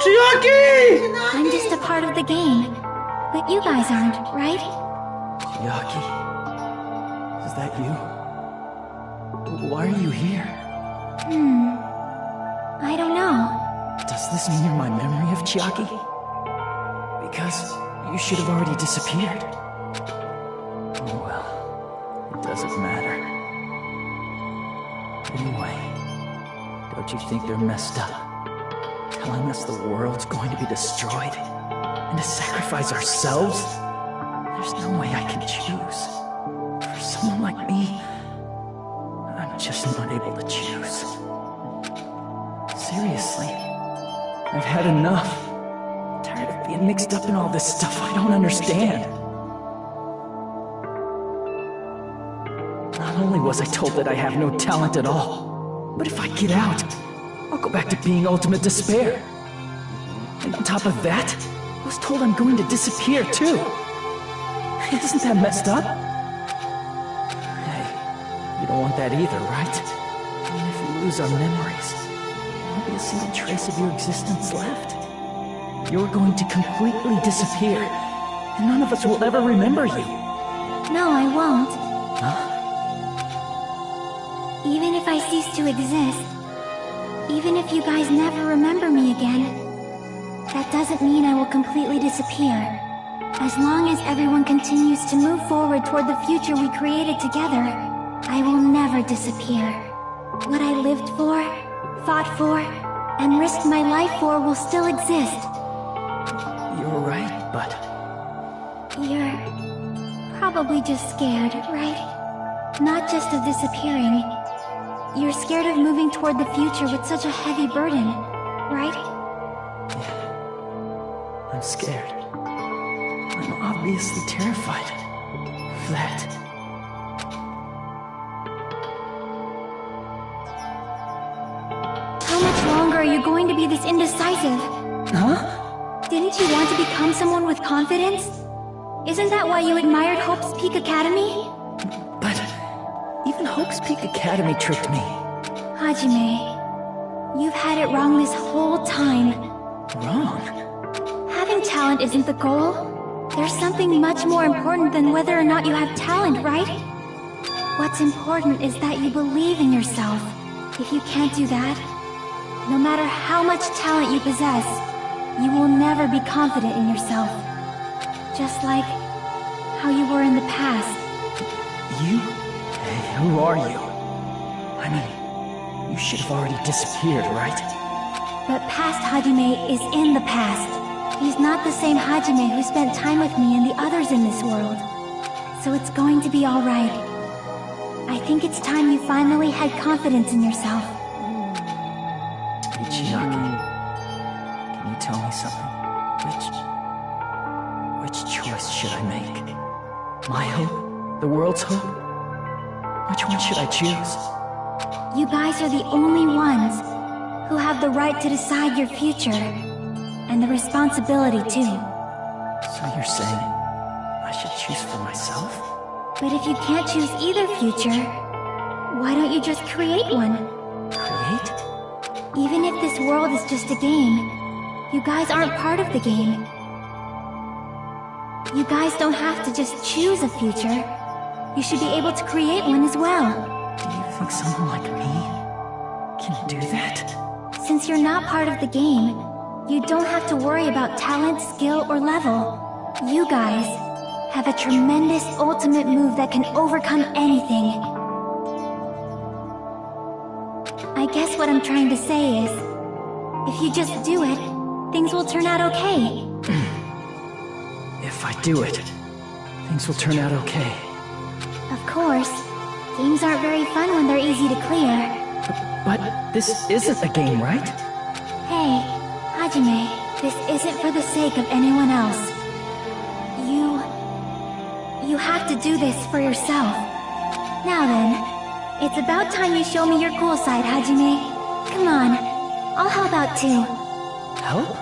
Chiaki! I'm just a part of the game. But you guys aren't, right? Chiaki? Is that you? Why are you here? I don't know. Does this mean you're my memory of Chiaki? Because you should have already disappeared. Oh well, it doesn't matter. Anyway, don't you think they're messed up? Telling us the world's going to be destroyed? And to sacrifice ourselves? There's no way I can choose. For someone like me, I'm just not able to choose. Seriously, I've had enough. I'm tired of being mixed up in all this stuff I don't understand. Not only was I told that I have no talent at all, but if I get out, I'll go back to being ultimate despair. And on top of that, I was told I'm going to disappear too. Isn't that messed up? Hey, you don't want that either, right? Even if we lose our memories, there won't be a single trace of your existence left. You're going to completely disappear, and none of us will ever remember you. No, I won't. Huh? Even if I cease to exist, even if you guys never remember me again, that doesn't mean I will completely disappear. As long as everyone continues to move forward toward the future we created together, I will never disappear. What I lived for, fought for, and risked my life for will still exist. You're right, but... You're probably just scared, right? Not just of disappearing. You're scared of moving toward the future with such a heavy burden, right? Yeah. I'm scared. I'm obviously terrified of that. How much longer are you going to be this indecisive? Huh? Didn't you want to become someone with confidence? Isn't that why you admired Hope's Peak Academy? But even Hope's Peak Academy tricked me. Hajime, you've had it wrong this whole time. Wrong? Having talent isn't the goal. There's something much more important than whether or not you have talent, right? What's important is that you believe in yourself. If you can't do that, no matter how much talent you possess, you will never be confident in yourself. Just like how you were in the past. You? Hey, who are you? I mean, you should have already disappeared, right? But past Hajime is in the past. He's not the same Hajime who spent time with me and the others in this world. So it's going to be alright. I think it's time you finally had confidence in yourself. Hey, Chiaki, can you tell me something? Which choice should I make? My hope? The world's hope? Which one should I choose? You guys are the only ones who have the right to decide your future. And the responsibility, too. So you're saying I should choose for myself? But if you can't choose either future, why don't you just create one? Create? Even if this world is just a game, you guys aren't part of the game. You guys don't have to just choose a future. You should be able to create one as well. Do you think someone like me can do that? Since you're not part of the game, you don't have to worry about talent, skill, or level. You guys have a tremendous ultimate move that can overcome anything. I guess what I'm trying to say is, if you just do it, things will turn out okay. If I do it, things will turn out okay. Of course, games aren't very fun when they're easy to clear. But this isn't a game, right? Hey, Hajime, this isn't for the sake of anyone else. You have to do this for yourself. Now then, it's about time you show me your cool side, Hajime. Come on, I'll help out too. Help?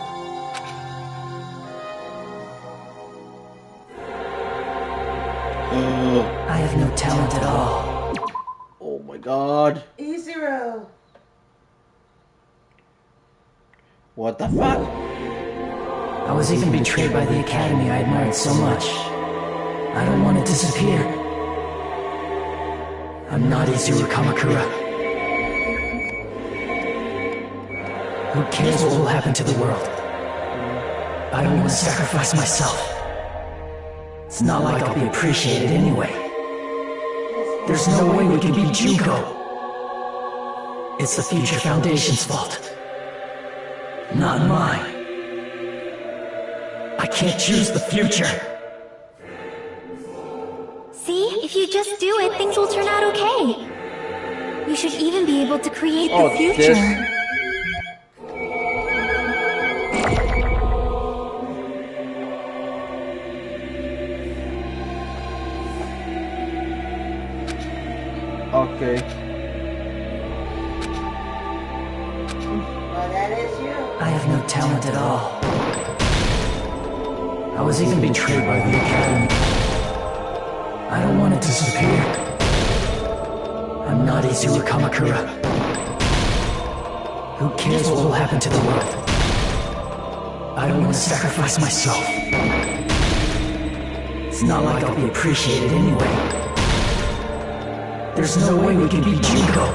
I have no talent at all. Oh my god. E-Zero. What the fuck? I was even betrayed by the academy I admired so much. I don't want to disappear. I'm not Izuru Kamakura. Who cares what will happen to the world? I don't want to sacrifice myself. It's not like I'll be appreciated anyway. There's no way we can beat Junko. It's the Future Foundation's fault. Not mine. I can't choose the future. See, if you just do it, things will turn out okay. You should even be able to create the future. Okay. Well, that is you. I have no talent at all. I was even betrayed by the academy. I don't want to disappear. I'm not Izuru Kamakura. Who cares what will happen to the world? I don't want to sacrifice myself. It's not like I'll be appreciated anyway. There's no way we can beat Junko.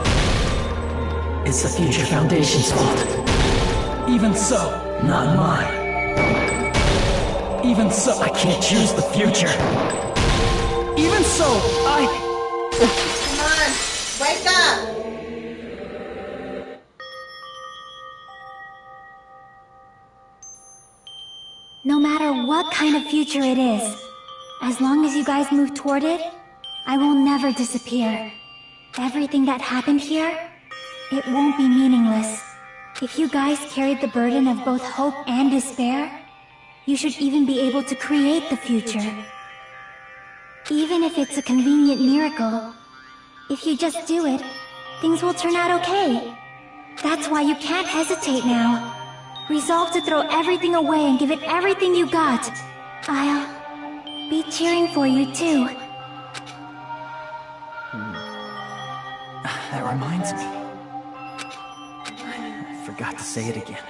It's the Future Foundation's fault. Even so, not mine. Even so, I can't choose the future. Even so, Come on, wake up! No matter what kind of future it is, as long as you guys move toward it, I will never disappear. Everything that happened here, it won't be meaningless. If you guys carried the burden of both hope and despair, you should even be able to create the future. Even if it's a convenient miracle, if you just do it, things will turn out okay. That's why you can't hesitate now. Resolve to throw everything away and give it everything you got. I'll be cheering for you too. That reminds me. I forgot to say it again.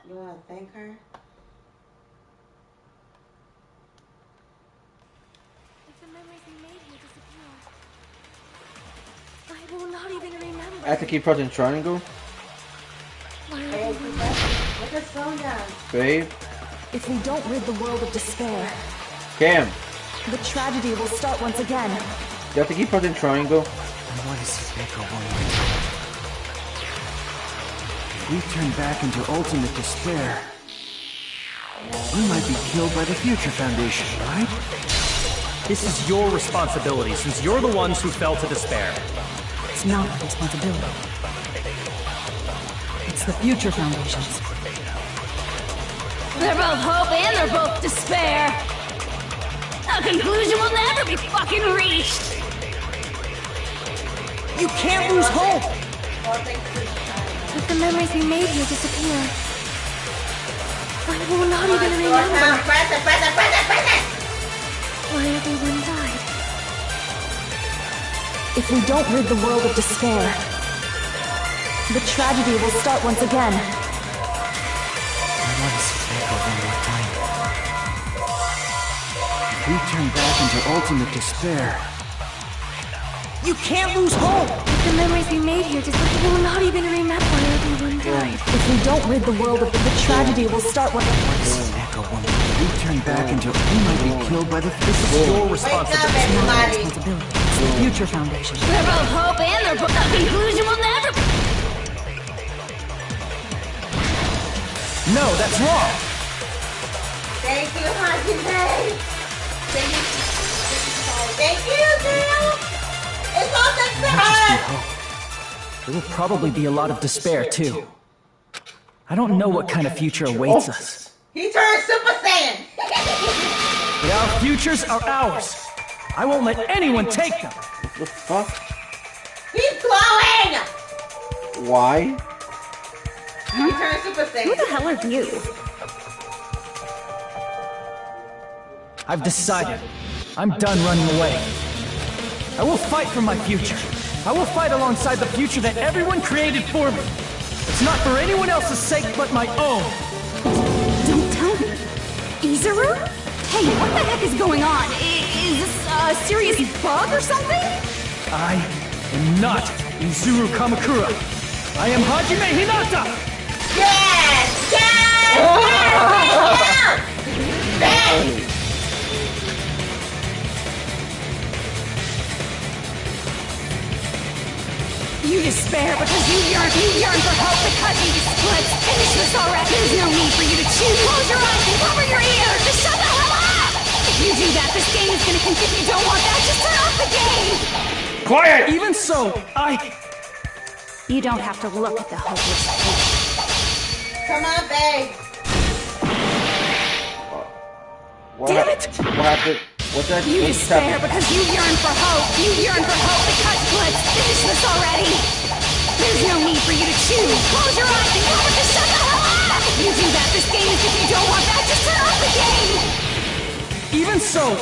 You want to thank her? If the memories you made here disappear, I will not even remember. I have to keep pressing triangle. Hey, let the phone down. Babe. If we don't rid the world of despair, Cam. the tragedy will start once again. You have to keep pressing triangle. And what is Hibeko wondering? If we turn back into ultimate despair, we might be killed by the Future Foundation, right? This is your responsibility, since you're the ones who fell to despair. It's not my responsibility. It's the Future Foundation's. They're both hope and they're both despair. A conclusion will never be fucking reached. You can't lose hope! If the memories we made here disappear, I will not even remember Press it! why everyone died. If we don't rid the world of despair, the tragedy will start once again. I want to see Echo one more time. If we turn back into ultimate despair, You can't lose hope! If the memories we made here just we will not even remember why everyone died. If we don't rid the world of the tragedy will start once again. Echo one. If we turn back into, we might be killed by the future. Your responsibility. Responsibility. It's the Future Foundation. They're both hope and their book of conclusion will never be. No, that's wrong. Thank you, Hajime. Thank you, Jill. It's all thanks to her. There will probably be a lot of despair, too. I don't know what kind of future awaits us. He turned Super Saiyan. But our futures are ours. I won't let anyone take them. The fuck? He's glowing. Why? He turned Super Saiyan. Who the hell are you? I've decided. I'm done running away. I will fight for my future. I will fight alongside the future that everyone created for me. It's not for anyone else's sake but my own. Don't tell me. Izuru? Hey, what the heck is going on? Is this a serious bug or something? I am not Izuru Kamakura. I am Hajime Hinata! Yes! Yes! You despair because you yearn for hope because you split. Finish this already. There's no need for you to choose. Close your eyes and cover your ears. Just shut the hell up! If you do that, this game is gonna continue. You don't want that, just turn off the game! Quiet! Even so, You don't have to look at the hopeless future. Come on, babe. Damn it! What happened? What's that? You What's despair happening? because you yearn for hope. You yearn for hope because let's finish this already. There's no need for you to choose. Close your eyes and cover. Just shut the hell up! If you do that, this game is if you don't want that, just turn off the game! even so,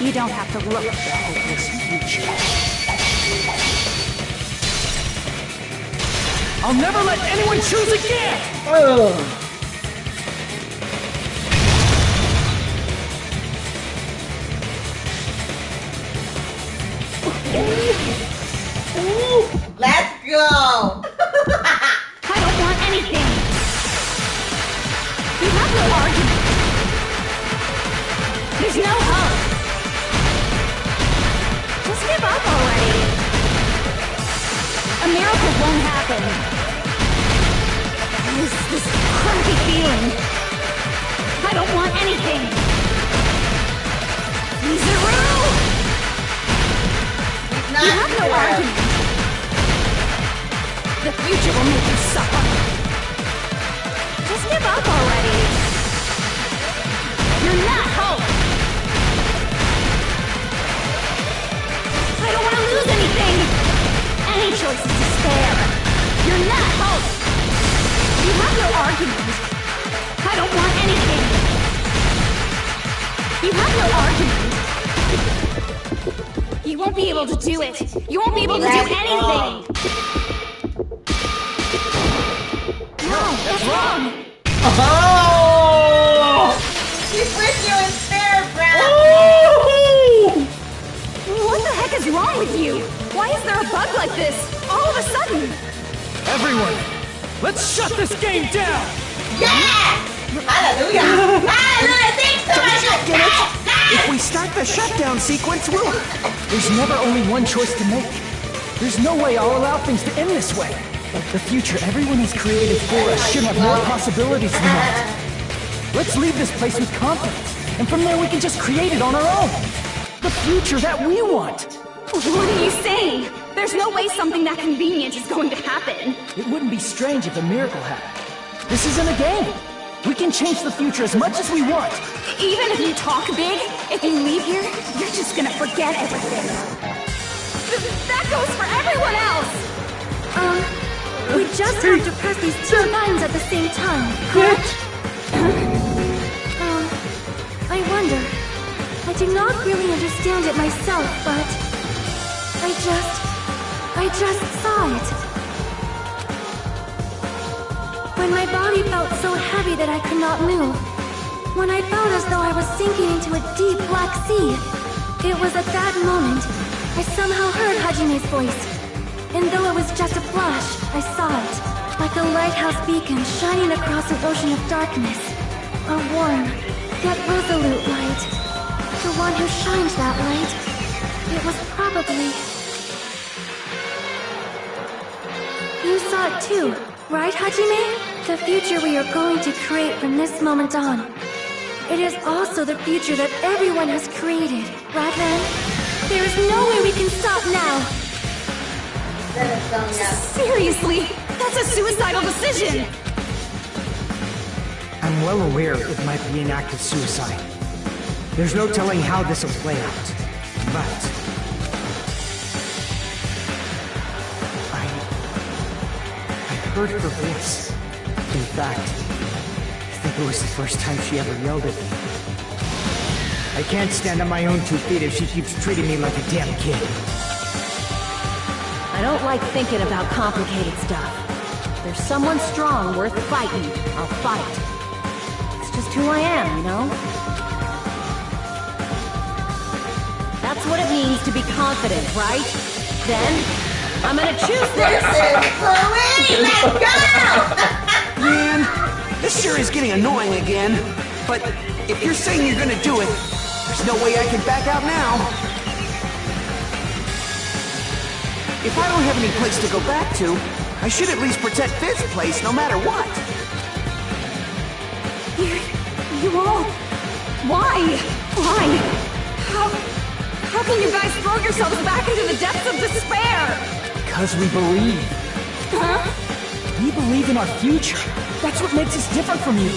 You don't have to look at the hopeless future. I'll never let anyone choose again! Let's go! I don't want anything! You have no argument! There's no hope! Just give up already! A miracle won't happen! This crappy feeling! I don't want anything! Izuru! You have no argument! The future will make you suffer. Just give up already. You're not hope. I don't want to lose anything. Any choice is despair. You're not hope. You have no argument. I don't want anything. You have no argument. You won't be able to do it. You won't be able to do anything. No, that's wrong! Oh! He pushed you in spirit, bro! What the heck is wrong with you? Why is there a bug like this? All of a sudden! Everyone, let's shut this game down! Yeah! Hallelujah! Hallelujah! Thanks so much! Get it? If we start the shutdown sequence, we'll... There's never only one choice to make. There's no way I'll allow things to end this way. The future everyone has created for us should have more possibilities than that. Let's leave this place with confidence, and from there we can just create it on our own. The future that we want. What are you saying? There's no way something that convenient is going to happen. It wouldn't be strange if a miracle happened. This isn't a game. We can change the future as much as we want. Even if you talk big, if you leave here, you're just gonna forget everything. That goes for everyone else! We just have to press these two buttons at the same time, correct? do not really understand it myself, but I just saw it. When my body felt so heavy that I could not move, when I felt as though I was sinking into a deep black sea, it was at that moment I somehow heard Hajime's voice. And though it was just a flash, I saw it, like a lighthouse beacon shining across an ocean of darkness. A warm, yet resolute light. The one who shined that light, it was probably... You saw it too, right, Hajime? The future we are going to create from this moment on. It is also the future that everyone has created, right then? There is no way we can stop now! Seriously, that's a suicidal decision! I'm well aware it might be an act of suicide. There's no telling how this will play out. But... I heard her voice. In fact, I think it was the first time she ever yelled at me. I can't stand on my own 2 feet if she keeps treating me like a damn kid. I don't like thinking about complicated stuff. If there's someone strong worth fighting, I'll fight. It's just who I am, you know? That's what it means to be confident, right? Then, I'm gonna choose this! Let's go! Man, this sure is getting annoying again. But if you're saying you're gonna do it, there's no way I can back out now. If I don't have any place to go back to, I should at least protect this place no matter what. You all... Why? How can you guys throw yourselves back into the depths of despair? Because we believe. Huh? We believe in our future. That's what makes us different from you.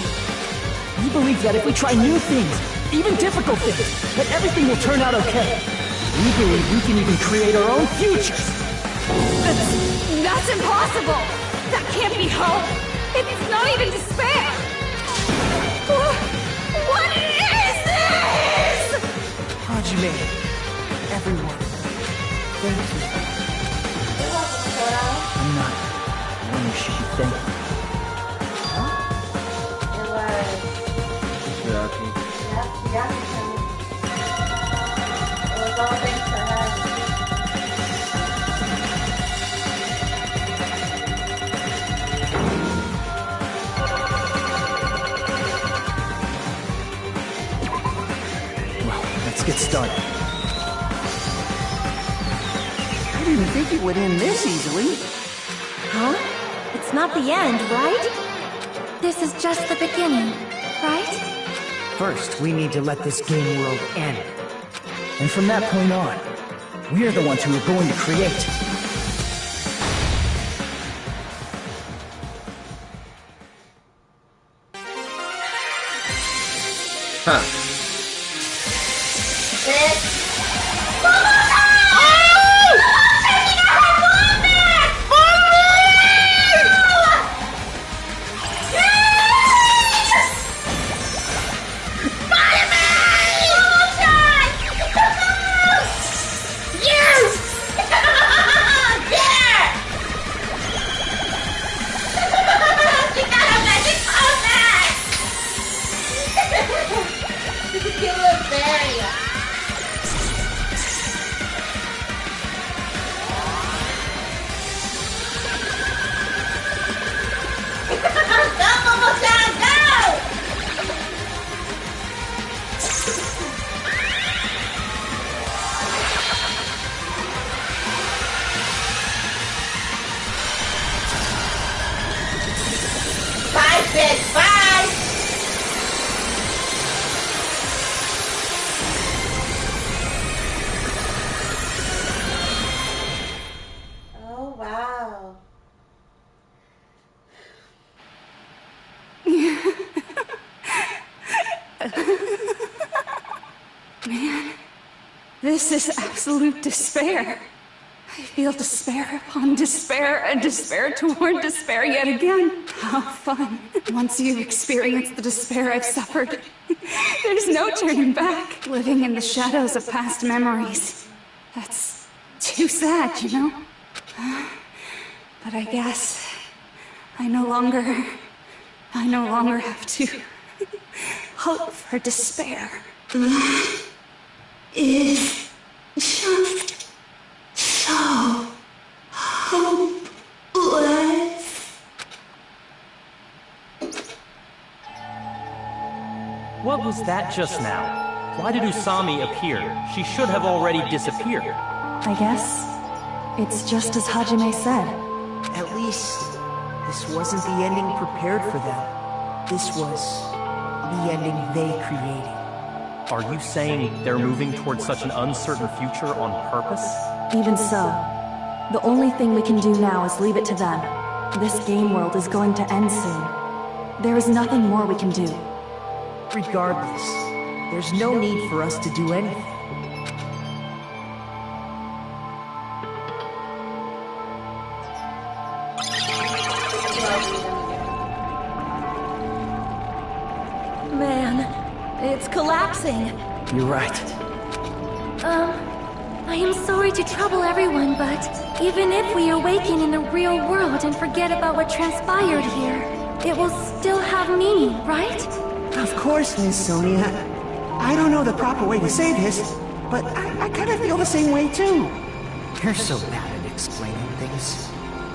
We believe that if we try new things, even difficult things, that everything will turn out okay. We believe we can even create our own futures. That's impossible! That can't be hope! It's not even despair! What is this?! Hajime, everyone, thank you. I'm not one you should be thankful. It was all thanks to her. Let's get started. I didn't think it would end this easily. Huh? It's not the end, right? This is just the beginning, right? First, we need to let this game world end. And from that point on, we are the ones who are going to create. Huh. Oh, wow. Man, this is absolute despair. I feel despair upon despair and despair toward despair yet again. How fun. Once you've experienced the despair I've suffered, There's no turning back. Living in the shadows of past memories. That's too sad, you know? But I guess I no longer have to hope for despair. Is just so hopeless. What was that just now? Why did Usami appear? She should have already disappeared. I guess it's just as Hajime said. At least, this wasn't the ending prepared for them. This was the ending they created. Are you saying they're moving towards such an uncertain future on purpose? Even so, the only thing we can do now is leave it to them. This game world is going to end soon. There is nothing more we can do. Regardless, there's no need for us to do anything. Man, it's collapsing. You're right. I am sorry to trouble everyone, but even if we awaken in the real world and forget about what transpired here, it will still have meaning, right? Of course, Miss Sonia. I don't know the proper way to say this, but I kind of feel the same way too. You're so bad at explaining things.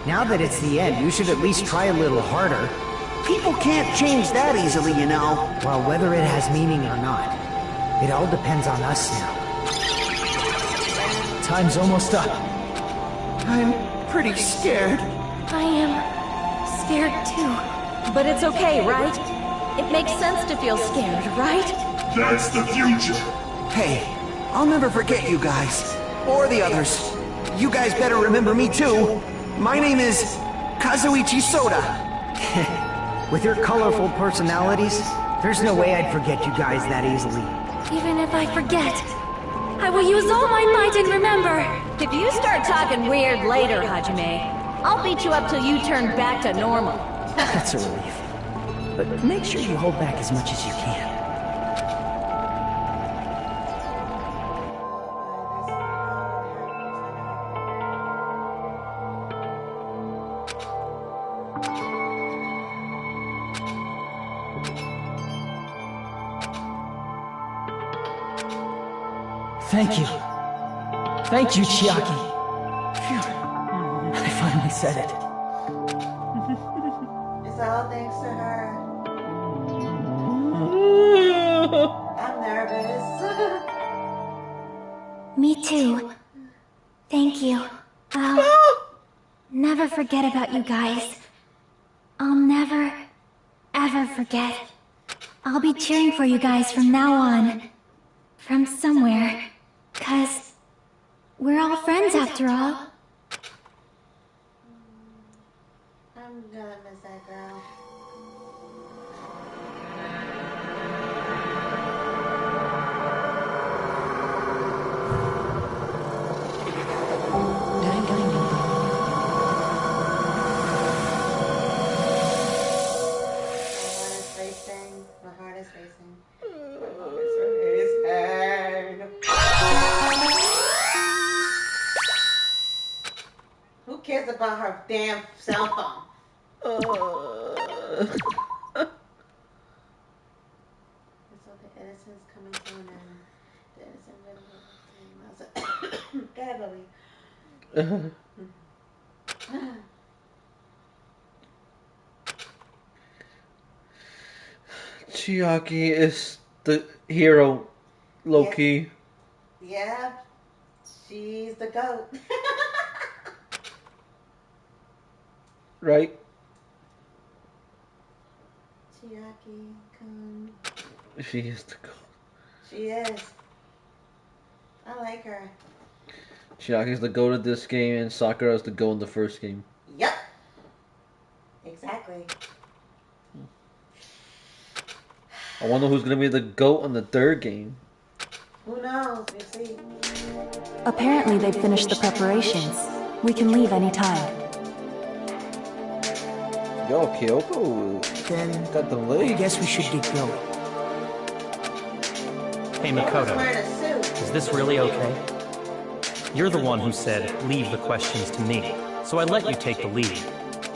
Now that it's the end, you should at least try a little harder. People can't change that easily, you know. Well, whether it has meaning or not, it all depends on us now. Time's almost up. I'm pretty scared. I am scared too. But it's okay, right? It makes sense to feel scared, right? That's the future. Hey, I'll never forget you guys. Or the others. You guys better remember me too. My name is Kazuichi Soda. With your colorful personalities, there's no way I'd forget you guys that easily. Even if I forget, I will use all my might and remember. If you start talking weird later, Hajime, I'll beat you up till you turn back to normal. That's a relief. But make sure you hold back as much as you can. Thank you. Thank you, Chiaki. Phew. I finally said it. It's all thanks to her. I'm nervous. Me too. Thank you. I'll never forget about you guys. I'll never, ever forget. I'll be cheering for you guys from now on. From somewhere. 'Cause we're all friends after all. I'm gonna miss that girl. My heart is racing. Who cares about her damn cell phone? So the innocence coming to an end. The innocent living. Go ahead, Lily. Chiaki is the hero, low-key. Yeah, she's the GOAT. Right? Chiaki-kun. She is the GOAT. She is. I like her. Chiaki's the GOAT of this game, and Sakura is the GOAT in the first game. Yep. Exactly. I wonder who's gonna be the GOAT in the third game. Who knows? We'll see. Apparently they've finished the preparations. We can leave any time. Yo, Kyoko Then got the leg. I guess we should get going. Hey Makoto, wearing a suit. is this really okay? You're the one who said, leave the questions to me, so I let you take the lead.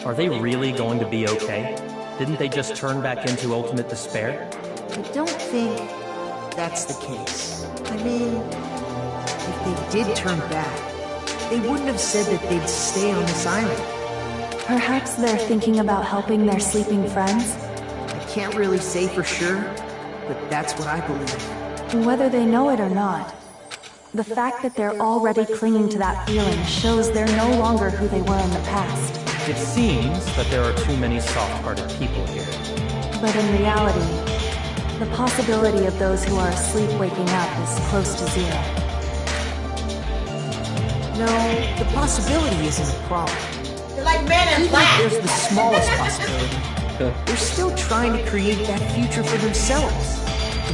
Are they really going to be okay? Didn't they just turn back into ultimate despair? I don't think that's the case. I mean, if they did turn back, they wouldn't have said that they'd stay on this island. Perhaps they're thinking about helping their sleeping friends? I can't really say for sure, but that's what I believe. Whether they know it or not, the fact that they're already clinging to that feeling shows they're no longer who they were in the past. It seems that there are too many soft-hearted people here. But in reality, the possibility of those who are asleep waking up is close to zero. No, the possibility isn't a problem. They're like Men in Black. Even if there's the smallest possibility, they're still trying to create that future for themselves.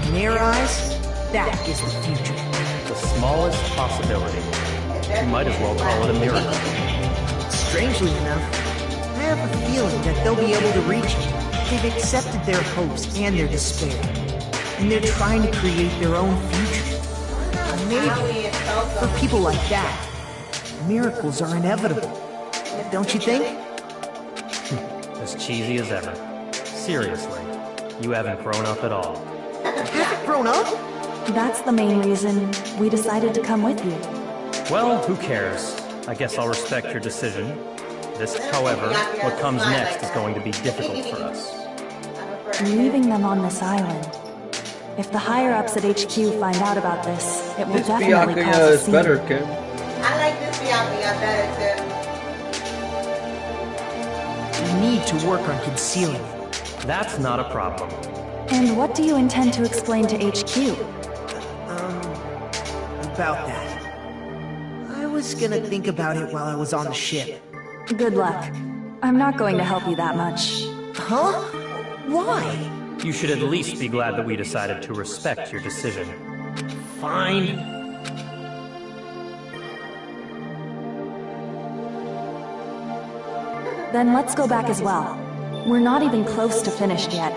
In their eyes, that is the future. The smallest possibility. You might as well call it a miracle. Strangely enough, I have a feeling that they'll be able to reach it. They've accepted their hopes and their despair, and they're trying to create their own future. Maybe, for people like that, miracles are inevitable. Don't you think? As cheesy as ever. Seriously, you haven't grown up at all. Haven't grown up? That's the main reason we decided to come with you. Well, who cares? I guess I'll respect your decision. This, however, what comes next is going to be difficult for us. Leaving them on this island. If the higher-ups at HQ find out about this, it will This definitely Byakuya cause a is scene. better, Kim. I like this Byakuya better too. We need to work on concealing it. That's not a problem. And what do you intend to explain to HQ? About that. I was gonna think about it while I was on the ship. Good luck. I'm not going to help you that much. Huh? Why? You should at least be glad that we decided to respect your decision. Fine. Then let's go back as well. We're not even close to finished yet.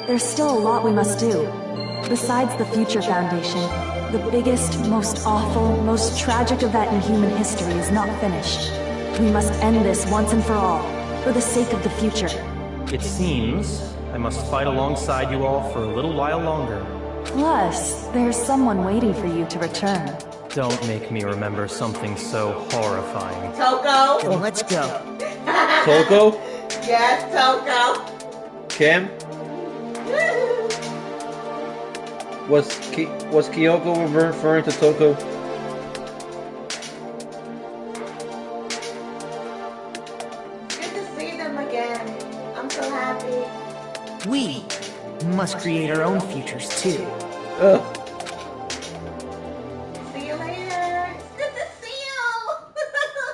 There's still a lot we must do. Besides the Future Foundation, the biggest, most awful, most tragic event in human history is not finished. We must end this once and for all, for the sake of the future. It seems I must fight alongside you all for a little while longer. Plus, there's someone waiting for you to return. Don't make me remember something so horrifying. Toko? Then let's go. Toko? Yes, Toko. Kim? Was Kyoko referring to Toko? Good to see them again. I'm so happy. We must create our own futures too. See you later. It's good to see you.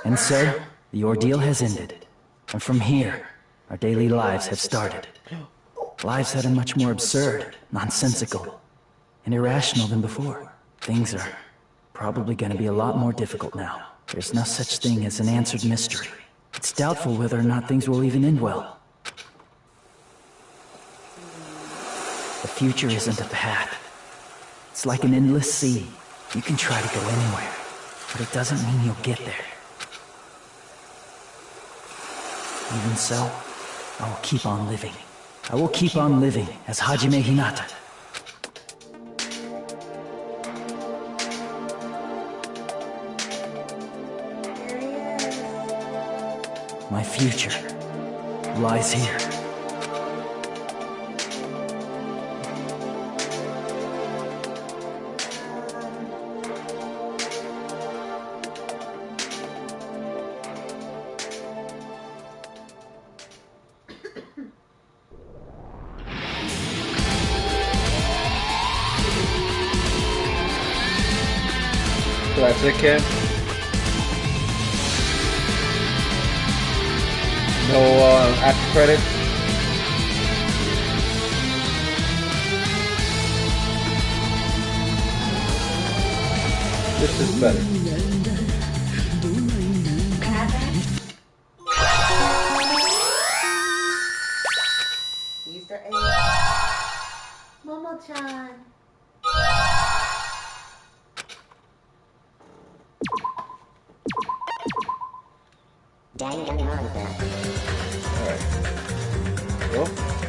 And so, the ordeal has ended. And from here, our daily lives have started. Lives that are much more absurd, nonsensical, and irrational than before. Things are probably going to be a lot more difficult now. There's no such thing as an answered mystery. It's doubtful whether or not things will even end well. The future isn't a path. It's like an endless sea. You can try to go anywhere, but it doesn't mean you'll get there. Even so, I will keep on living. I will keep on living as Hajime Hinata. My future lies here. So that's it, Kim? No after credits? This is better. Easter egg. Momo-chan. Alright. Well.